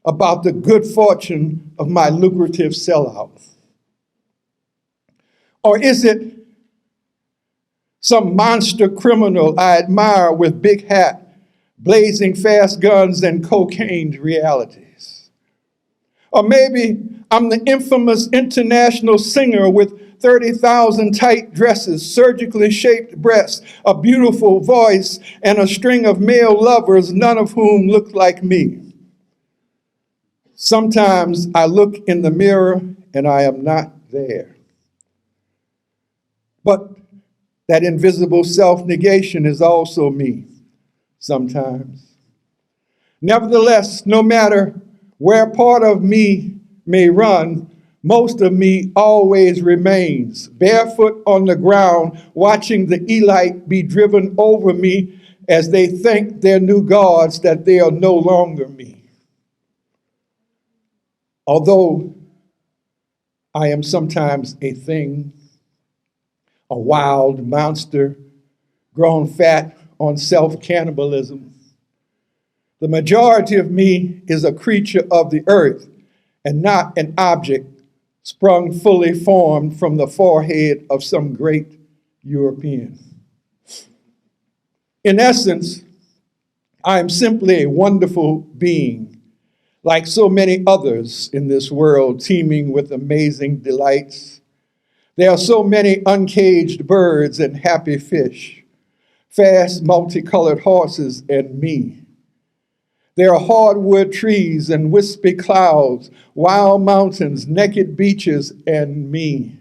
about the good fortune of my lucrative sellout. Or is it some monster criminal I admire with big hat, blazing fast guns and cocaine realities? Or maybe I'm the infamous international singer with 30,000 tight dresses, surgically shaped breasts, a beautiful voice, and a string of male lovers, none of whom look like me. Sometimes I look in the mirror and I am not there. But that invisible self-negation is also me sometimes. Nevertheless, no matter where part of me may run, most of me always remains barefoot on the ground, watching the elite be driven over me as they thank their new gods that they are no longer me. Although I am sometimes a thing, a wild monster grown fat on self-cannibalism, the majority of me is a creature of the earth and not an object sprung fully formed from the forehead of some great European. In essence, I am simply a wonderful being, like so many others in this world teeming with amazing delights. There are so many uncaged birds and happy fish, fast multicolored horses and me. There are hardwood trees and wispy clouds, wild mountains, naked beaches, and me.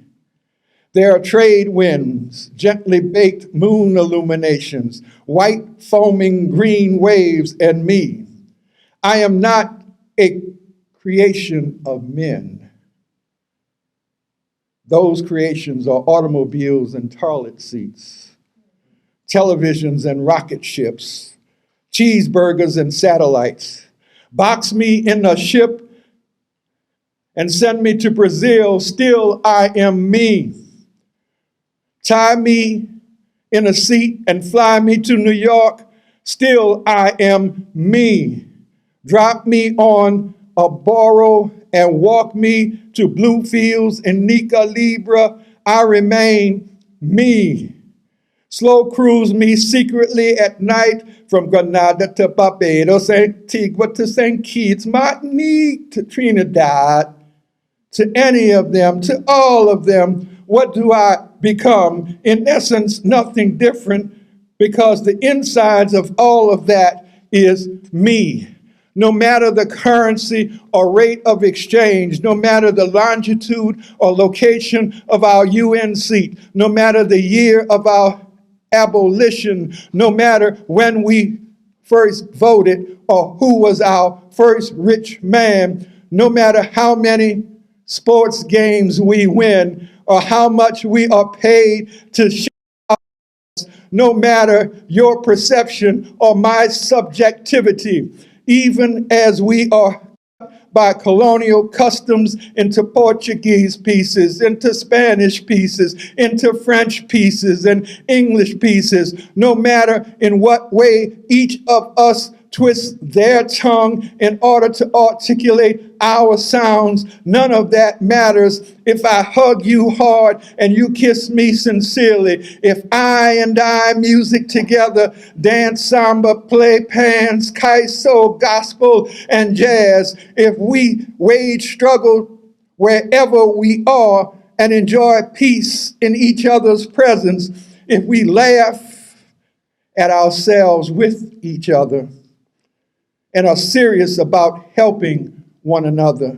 There are trade winds, gently baked moon illuminations, white foaming green waves, and me. I am not a creation of men. Those creations are automobiles and toilet seats, televisions and rocket ships, cheeseburgers and satellites. Box me in a ship and send me to Brazil, still I am me. Tie me in a seat and fly me to New York, still I am me. Drop me on a burro and walk me to blue fields in Nica Libra, I remain me. Slow cruise me secretly at night from Grenada to Barbados, Antigua to St. Kitts, Martinique to Trinidad, to any of them, to all of them. What do I become? In essence, nothing different, because the insides of all of that is me. No matter the currency or rate of exchange, no matter the longitude or location of our UN seat, no matter the year of our abolition, no matter when we first voted or who was our first rich man, no matter how many sports games we win or how much we are paid to share, no matter your perception or my subjectivity, even as we are by colonial customs into Portuguese pieces, into Spanish pieces, into French pieces, and English pieces. No matter in what way each of us twists their tongue in order to articulate our sounds, none of that matters if I hug you hard and you kiss me sincerely. If I music together, dance, samba, play pans, kaiso, gospel, and jazz. If we wage struggle wherever we are and enjoy peace in each other's presence, if we laugh at ourselves with each other and are serious about helping one another.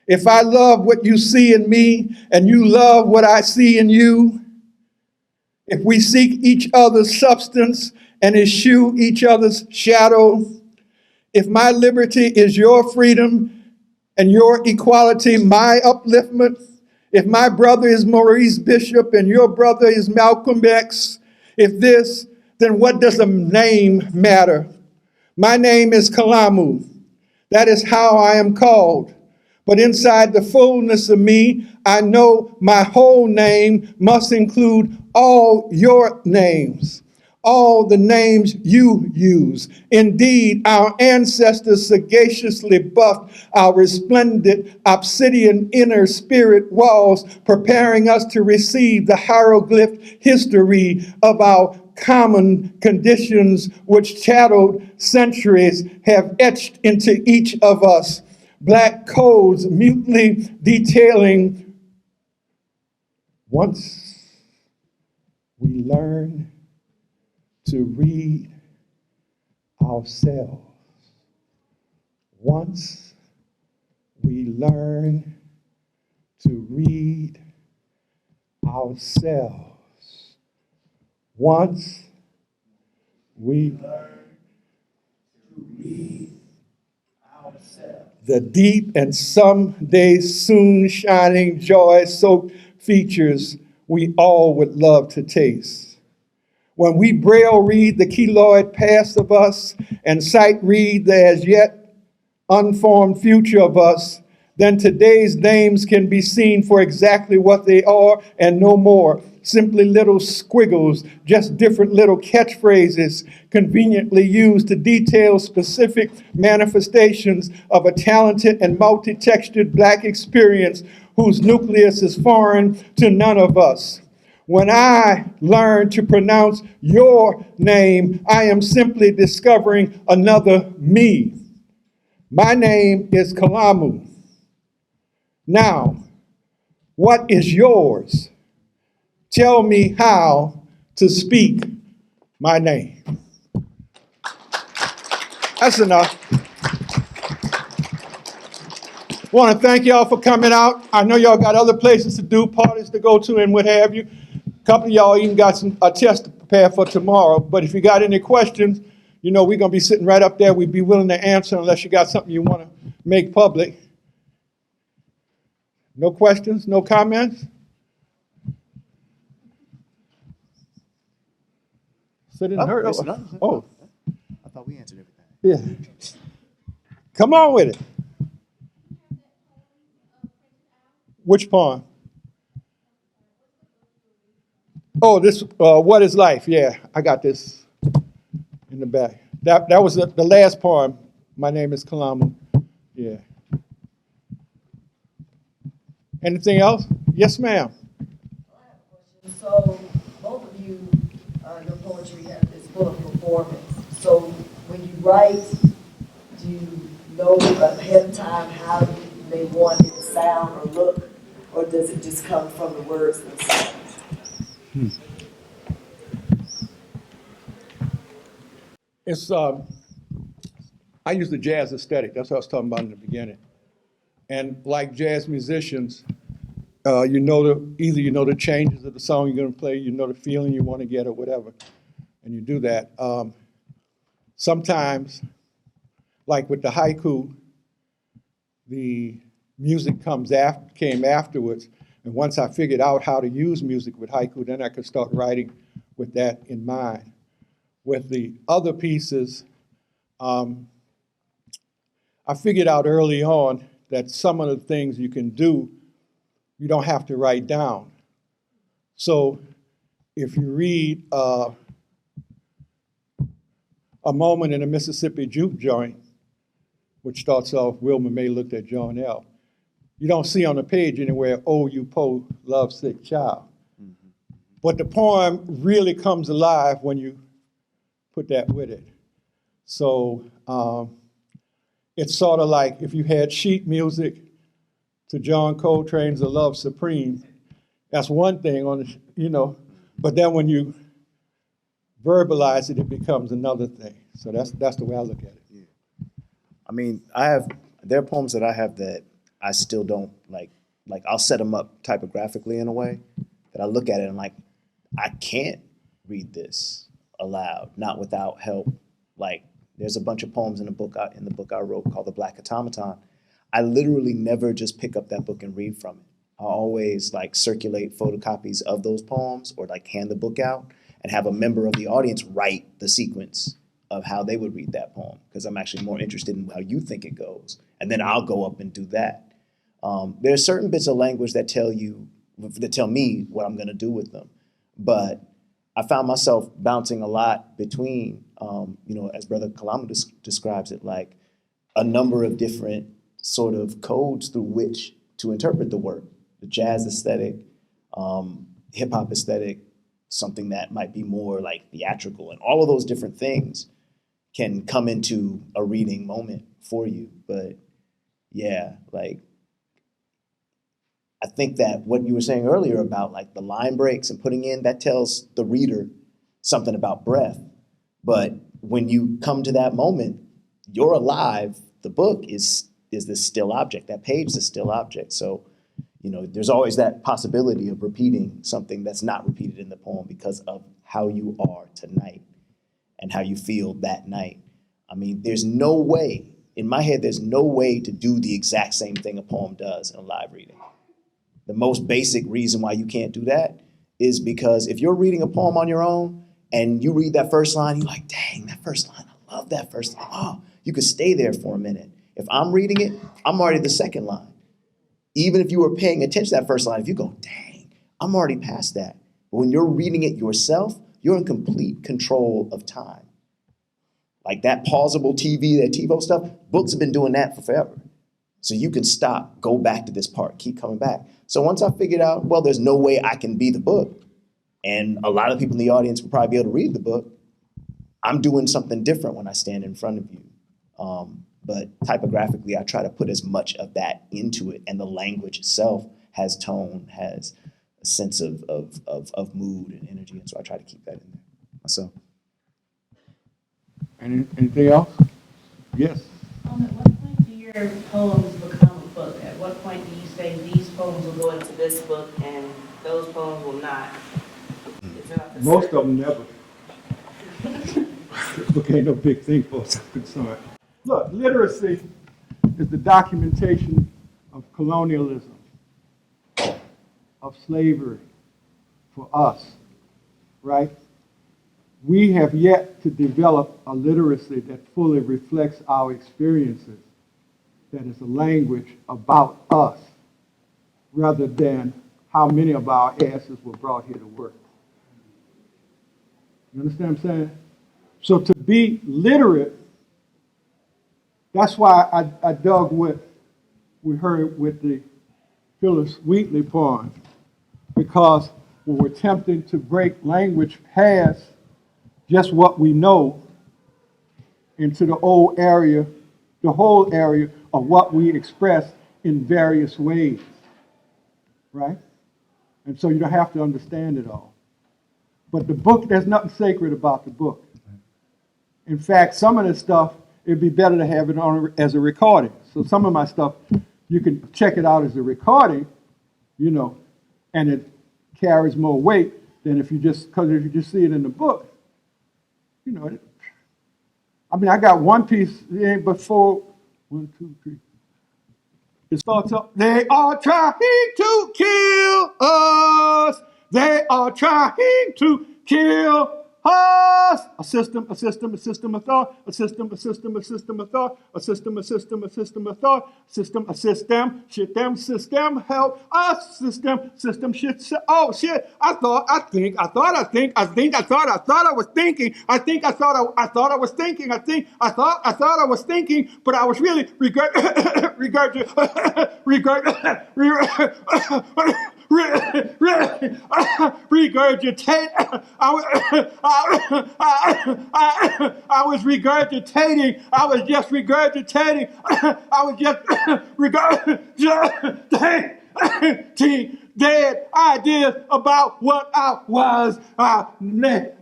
If I love what you see in me and you love what I see in you, if we seek each other's substance and eschew each other's shadow, if my liberty is your freedom and your equality my upliftment, if my brother is Maurice Bishop and your brother is Malcolm X, if this, then what does a name matter? My name is Kalamu. That is how I am called. But inside the fullness of me, I know my whole name must include all your names, all the names you use. Indeed, our ancestors sagaciously buffed our resplendent obsidian inner spirit walls, preparing us to receive the hieroglyph history of our common conditions which shadowed centuries have etched into each of us. Black codes mutely detailing. Once we learn to read ourselves, once we learn to read ourselves, Once we the deep and someday soon shining joy-soaked features we all would love to taste. When we braille read the keloid past of us and sight read the as yet unformed future of us, then today's names can be seen for exactly what they are and no more. Simply little squiggles, just different little catchphrases conveniently used to detail specific manifestations of a talented and multi-textured Black experience whose nucleus is foreign to none of us. When I learn to pronounce your name, I am simply discovering another me. My name is Kalamu. Now, what is yours? Tell me how to speak my name. That's enough. Want to thank y'all for coming out. I know y'all got other places to do, parties to go to, and what have you. A couple of y'all even got a test to prepare for tomorrow. But if you got any questions, you know we're going to be sitting right up there. We'd be willing to answer unless you got something you want to make public. No questions? No comments? So it didn't hurt. Oh. I thought we answered everything. Yeah. Come on with it. Which poem? Oh, this, What is Life? Yeah, I got this in the back. That was the last poem. My name is Kalamu. Yeah. Anything else? Yes, ma'am. So both of you, your poetry is full of performance. So when you write, do you know ahead of time how you may want it to sound or look, or does it just come from the words themselves? It's I use the jazz aesthetic. That's what I was talking about in the beginning. And like jazz musicians, you know either you know the changes of the song you're going to play, you know the feeling you want to get or whatever, and you do that. Sometimes, like with the haiku, the music came afterwards, and once I figured out how to use music with haiku, then I could start writing with that in mind. With the other pieces, I figured out early on that some of the things you can do, you don't have to write down. So if you read A Moment in a Mississippi Juke Joint, which starts off, Wilma May looked at John L., you don't see on the page anywhere, oh, you poor lovesick child. Mm-hmm. But the poem really comes alive when you put that with it. So it's sort of like if you had sheet music to John Coltrane's The Love Supreme, that's one thing but then when you verbalize it, it becomes another thing. So that's the way I look at it. Yeah. I mean, there are poems that I have that I still don't like I'll set them up typographically in a way that I look at it and I'm like, I can't read this aloud, not without help. Like, there's a bunch of poems in the book I wrote called The Black Automaton. I literally never just pick up that book and read from it. I always circulate photocopies of those poems or hand the book out and have a member of the audience write the sequence of how they would read that poem, because I'm actually more interested in how you think it goes. And then I'll go up and do that. There are certain bits of language that tell me what I'm going to do with them. But I found myself bouncing a lot between, as Brother Kalamu describes it, like a number of different sort of codes through which to interpret the work. The jazz aesthetic, hip hop aesthetic, something that might be more theatrical, and all of those different things can come into a reading moment for you. But yeah, I think that what you were saying earlier about the line breaks and putting in, that tells the reader something about breath. But when you come to that moment, you're alive. The book is this still object. That page is a still object. So, there's always that possibility of repeating something that's not repeated in the poem because of how you are tonight and how you feel that night. I mean, there's no way, in my head, there's no way to do the exact same thing a poem does in a live reading. The most basic reason why you can't do that is because if you're reading a poem on your own and you read that first line, you're like, dang, that first line, I love that first line. Oh, you could stay there for a minute. If I'm reading it, I'm already the second line. Even if you were paying attention to that first line, if you go, dang, I'm already past that. But when you're reading it yourself, you're in complete control of time. Like that pausable TV, that TiVo stuff, books have been doing that for forever. So you can stop, go back to this part, keep coming back. So once I figured out, well, there's no way I can be the book, and a lot of people in the audience will probably be able to read the book, I'm doing something different when I stand in front of you. But typographically, I try to put as much of that into it, and the language itself has tone, has a sense of mood and energy, and so I try to keep that in there myself. Anything else? Yes. At what point do your poems become a book? At what point do you say these poems will go into this book and those poems will not? Is it like a Most certain- of them never. This book ain't no big thing for us, I'm concerned. Look, literacy is the documentation of colonialism, of slavery for us, right? We have yet to develop a literacy that fully reflects our experiences, that is a language about us, rather than how many of our asses were brought here to work. You understand what I'm saying? So to be literate, that's why I dug what we heard with the Phyllis Wheatley poem, because when we're attempting to break language past just what we know into the whole area of what we express in various ways, right? And so you don't have to understand it all. But the book, there's nothing sacred about the book. In fact, some of this stuff, it'd be better to have it on as a recording. So some of my stuff, you can check it out as a recording, and it carries more weight than if you just see it in the book. I got one piece, it ain't but 4, 1, 2, 3. It starts up, they are trying to kill us. They are trying to kill us. A system of thought, a system of thought, a system of thought, system, help us, system, shit, oh shit, I thought I was thinking, but I was really regurgitate. I was regurgitating. I was just regurgitating. I was just regurgitating dead ideas about what I was.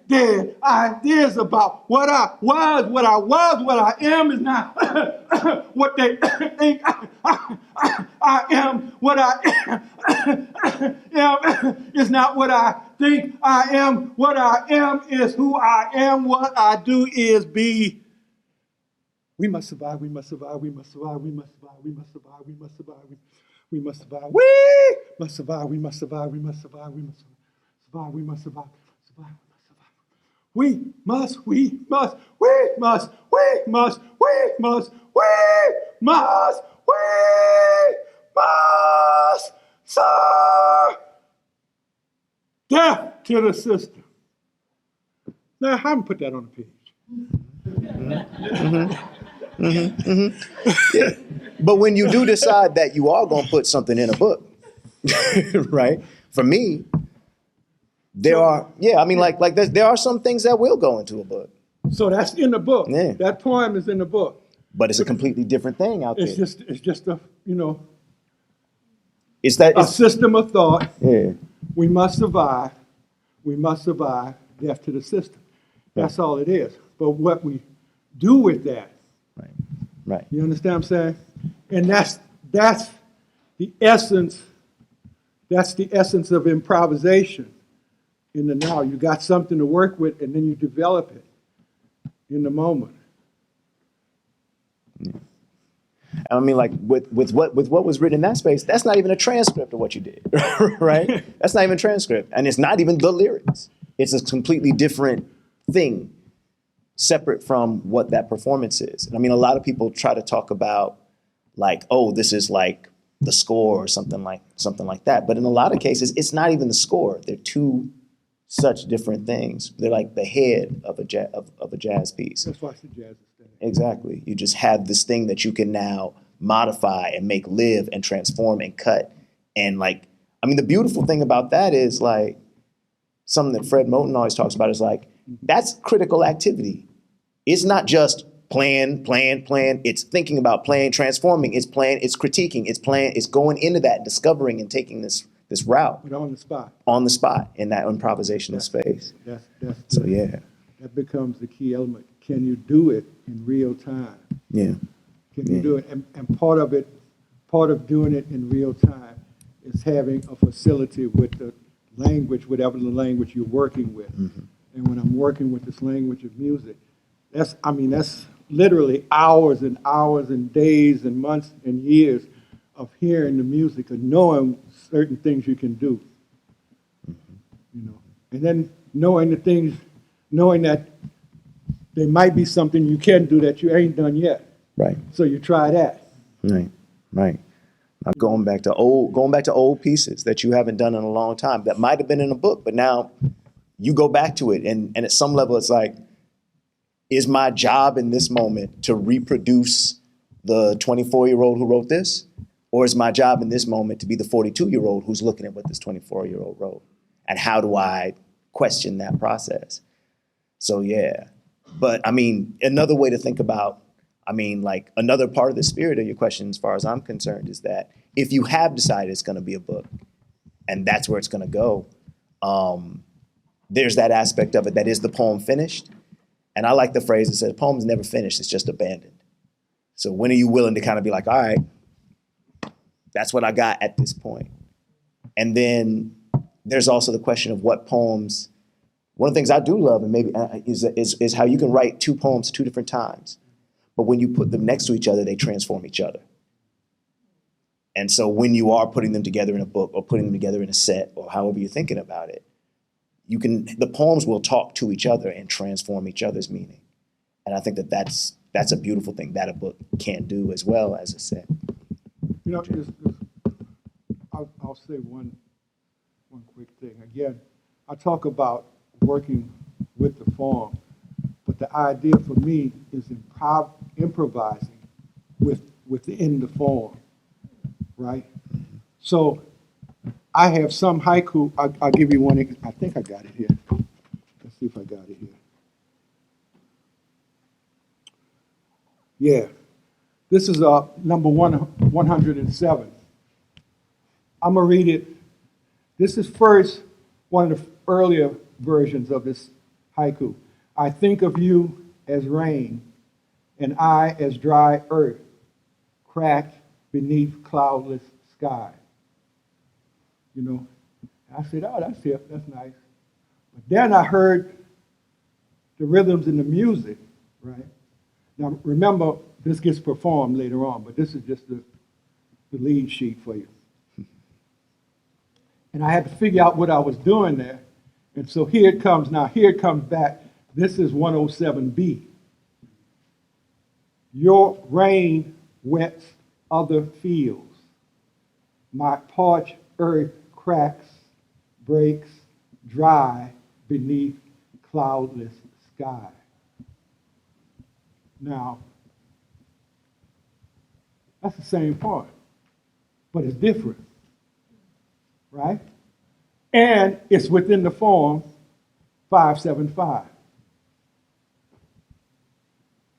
Dead ideas about what I was, what I am is not what they think I am. What I am is not what I think I am. What I am is who I am. What I do is be. We must survive, we must survive, we must survive, we must survive, we must survive, we must survive, we must survive. We must survive, we must survive, we must survive, we must survive, we must survive, survive. We must survive, death to the system. Now, how do I put that on the page? Yeah. But when you do decide that you are going to put something in a book, right? For me, there are some things that will go into a book. So that's in the book. Yeah. That poem is in the book. But it's a completely different thing out there. It's just a, It's that a system of thought. Yeah. We must survive, death to the system. That's all it is. But what we do with that, Right. you understand what I'm saying? And that's the essence of improvisation. in the now. You got something to work with, and then you develop it in the moment. I mean, like with what was written in that space, that's not even a transcript of what you did, right? That's not even a transcript, and it's not even the lyrics. It's a completely different thing, separate from what that performance is. And I mean, a lot of people try to talk about like, oh, this is like the score or something like that. But in a lot of cases, it's not even the score. They're two such different things. They're like the head of a jazz piece. That's why it's the jazz thing. Exactly. You just have this thing that you can now modify and make live and transform and cut. And like, I mean, the beautiful thing about that is like something that Fred Moten always talks about is like, that's critical activity. It's not just plan. It's thinking about playing, transforming. It's playing, it's critiquing, it's playing, it's going into that, discovering and taking this route. But on the spot. On the spot in that improvisational space. So yeah. That becomes the key element. Can you do it in real time? Yeah. Can you do it? And part of doing it in real time is having a facility with the language, whatever the language you're working with. Mm-hmm. And when I'm working with this language of music, that's literally hours and hours and days and months and years of hearing the music and knowing certain things you can do. You know, and then knowing that there might be something you can do that you ain't done yet. Right. So you try that. Right. Now going back to old pieces that you haven't done in a long time that might have been in a book, but now you go back to it and at some level it's like, is my job in this moment to reproduce the 24-year-old who wrote this? Or is my job in this moment to be the 42-year-old who's looking at what this 24-year-old wrote? And how do I question that process? So yeah. But I mean, another way to think about, I mean, like another part of the spirit of your question, as far as I'm concerned, is that if you have decided it's going to be a book and that's where it's going to go, there's that aspect of it that is the poem finished. And I like the phrase that says, poem's never finished, it's just abandoned. So when are you willing to kind of be like, all right, that's what I got at this point. And then there's also the question of what poems, one of the things I do love and maybe is how you can write two poems at two different times. But when you put them next to each other, they transform each other. And so when you are putting them together in a book or putting them together in a set or however you're thinking about it, the poems will talk to each other and transform each other's meaning. And I think that's a beautiful thing that a book can do as well as a set. You know, I'll say one quick thing. Again, I talk about working with the form, but the idea for me is improvising within the form, right? So I have some haiku. I'll give you one. I think I got it here. Let's see if I got it here. Yeah. This is number 107. I'm going to read it. This is first one of the earlier versions of this haiku. I think of you as rain, and I as dry earth, cracked beneath cloudless sky. You know, I said, oh, that's it. That's nice. But then I heard the rhythms and the music, right? Now, remember, this gets performed later on, but this is just the lead sheet for you. And I had to figure out what I was doing there. And so here it comes now. Here it comes back. This is 107B. Your rain wets other fields. My parched earth cracks, breaks, dry beneath cloudless sky. Now, that's the same part, but it's different, right? And it's within the form 575.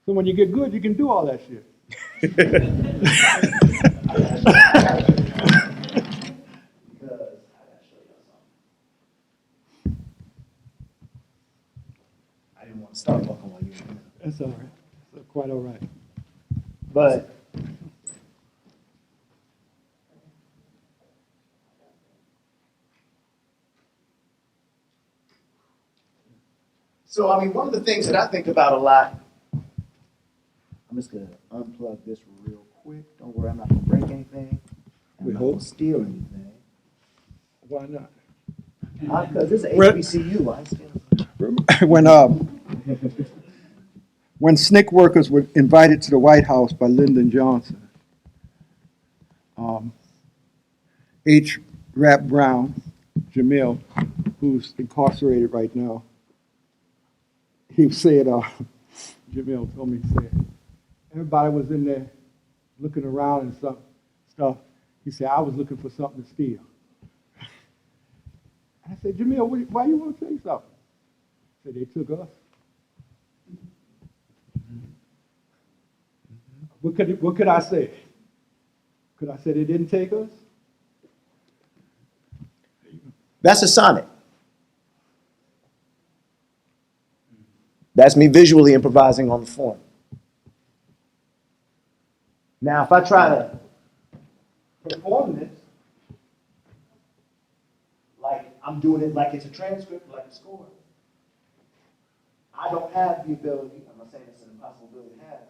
So when you get good, you can do all that shit. I didn't want to start walking while you were doing it. That's all right. That's quite all right. But So, I mean, one of the things that I think about a lot, I'm just gonna unplug this real quick. Don't worry, I'm not gonna break anything. I'm We not hope. gonna steal anything. Why not? Because this is Re- HBCU, I ain't stealing. When SNCC workers were invited to the White House by Lyndon Johnson, H. Rap Brown, Jamil, who's incarcerated right now, he said, Jamil told me, he said, everybody was in there looking around and stuff. He said, I was looking for something to steal. I said, Jamil, why you want to say something? He said, they took us. What could I say? Could I say they didn't take us? That's a sonnet. That's me visually improvising on the form. Now, if I try to perform this, like I'm doing it like it's a transcript, like a score, I don't have the ability, I'm not saying it's an impossible ability to have,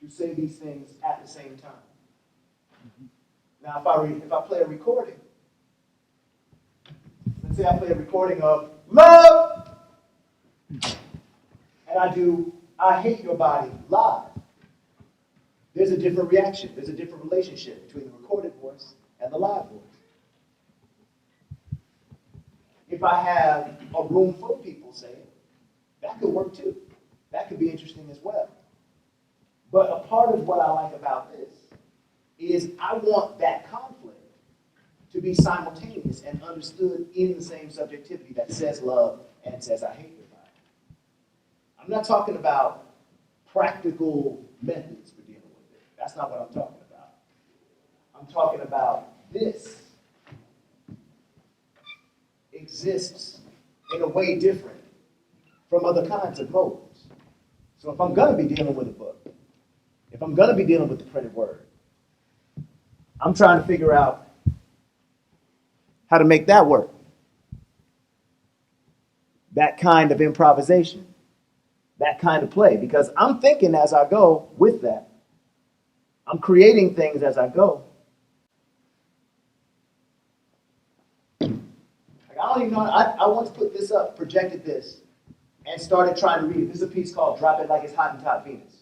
to say these things at the same time. Now, if I play a recording, let's say I play a recording of love, and I do I hate your body live. There's a different reaction. There's a different relationship between the recorded voice and the live voice. If I have a room full of people say it, that could work too. That could be interesting as well. But a part of what I like about this is I want that conflict to be simultaneous and understood in the same subjectivity that says love and says I hate your body. I'm not talking about practical methods for dealing with it. That's not what I'm talking about. I'm talking about this exists in a way different from other kinds of modes. So if I'm going to be dealing with a book, if I'm going to be dealing with the printed word, I'm trying to figure out how to make that work. That kind of improvisation, that kind of play, because I'm thinking as I go with that. I'm creating things as I go. Like I don't even know, I once put this up, projected this, and started trying to read it. This is a piece called Drop It Like It's Hot and Top Venus.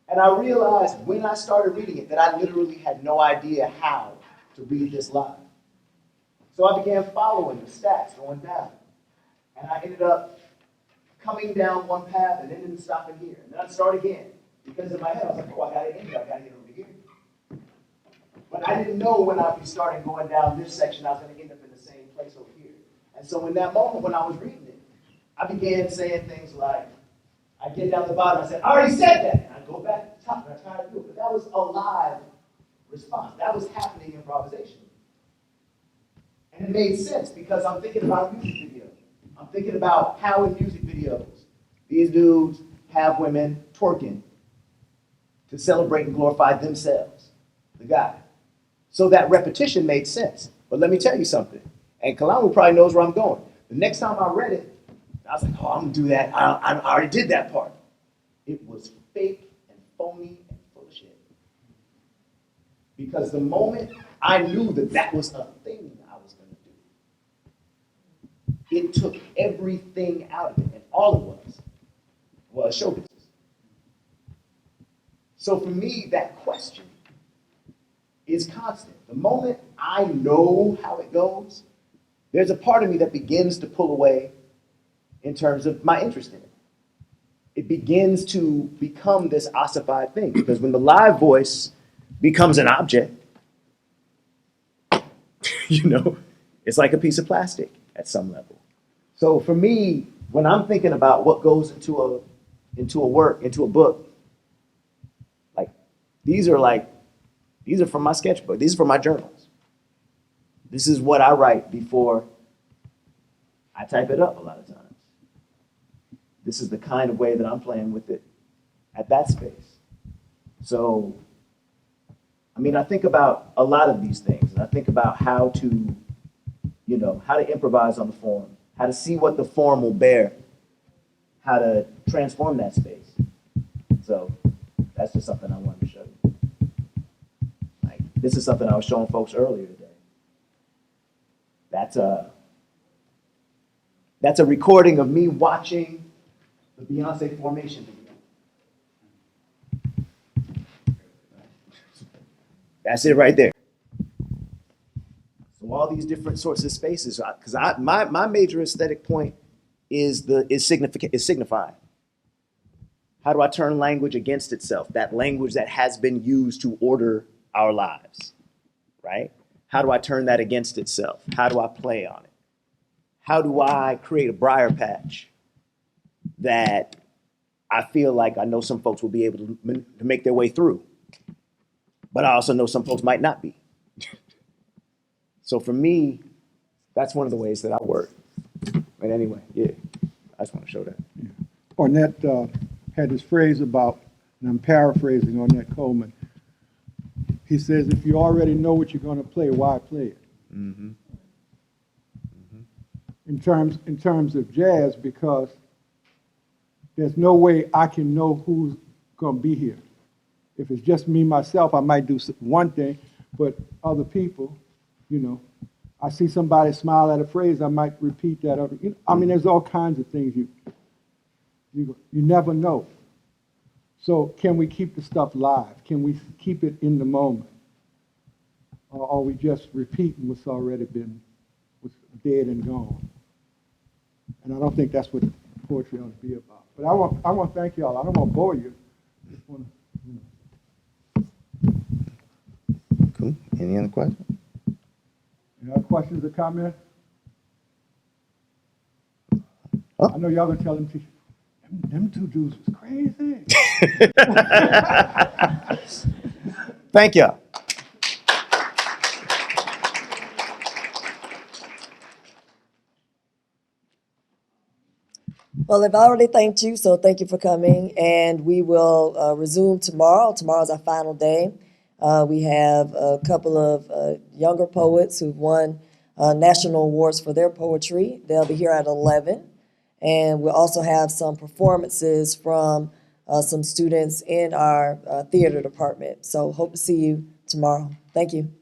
And I realized when I started reading it that I literally had no idea how to read this live. So I began following the stats going down. And I ended up coming down one path and ended up stopping here. And then I'd start again. Because in my head I was like, oh, I gotta end here, I gotta get over here. But I didn't know when I'd be starting going down this section, I was gonna end up in the same place over here. And so in that moment when I was reading it, I began saying things like, I get down the bottom, I said, I already said that. And I go back to the top and I try to do it. But that was a live response. That was happening improvisation. And it made sense because I'm thinking about a music video. I'm thinking about how in music videos, these dudes have women twerking to celebrate and glorify themselves, the guy. So that repetition made sense. But let me tell you something. And Kalamu probably knows where I'm going. The next time I read it, I was like, oh, I'm going to do that. I already did that part. It was fake and phony and full of shit. Because the moment I knew that that was a thing I was going to do, it took everything out of it. And all it was show business. So for me, that question is constant. The moment I know how it goes, there's a part of me that begins to pull away in terms of my interest in it. It begins to become this ossified thing because when the live voice becomes an object, it's like a piece of plastic at some level. So for me, when I'm thinking about what goes into a book, these are from my sketchbook. These are from my journals. This is what I write before I type it up a lot of times. This is the kind of way that I'm playing with it at that space. So, I think about a lot of these things, and I think about how to improvise on the form, how to see what the form will bear, how to transform that space. So that's just something I wanted to show you. Like, this is something I was showing folks earlier today. That's a recording of me watching the Beyonce Formation video. That's it right there. So all these different sorts of spaces, because my major aesthetic point is signifying. How do I turn language against itself? That language that has been used to order our lives, right? How do I turn that against itself? How do I play on it? How do I create a briar patch that I feel like I know some folks will be able to make their way through, but I also know some folks might not be. So for me, that's one of the ways that I work. But anyway, yeah, I just want to show that. Yeah. Ornette had this phrase about, and I'm paraphrasing Ornette Coleman. He says, if you already know what you're going to play, why play it? Mm-hmm. In terms of jazz, because there's no way I can know who's going to be here. If it's just me, myself, I might do one thing, but other people, you know, I see somebody smile at a phrase, I might repeat that. I mean, there's all kinds of things you never know. So can we keep the stuff live? Can we keep it in the moment? Or are we just repeating what's already been dead and gone? And I don't think that's what poetry ought to be about. But I want to thank y'all. I don't want to bore you. I just want to, Cool. Any other questions? Any other questions or comments? Oh. I know y'all gonna tell them, them two dudes was crazy. Thank you. Well, I've already thanked you, so thank you for coming. And we will resume tomorrow. Tomorrow's our final day. We have a couple of younger poets who've won national awards for their poetry. They'll be here at 11. And we'll also have some performances from some students in our theater department. So hope to see you tomorrow. Thank you.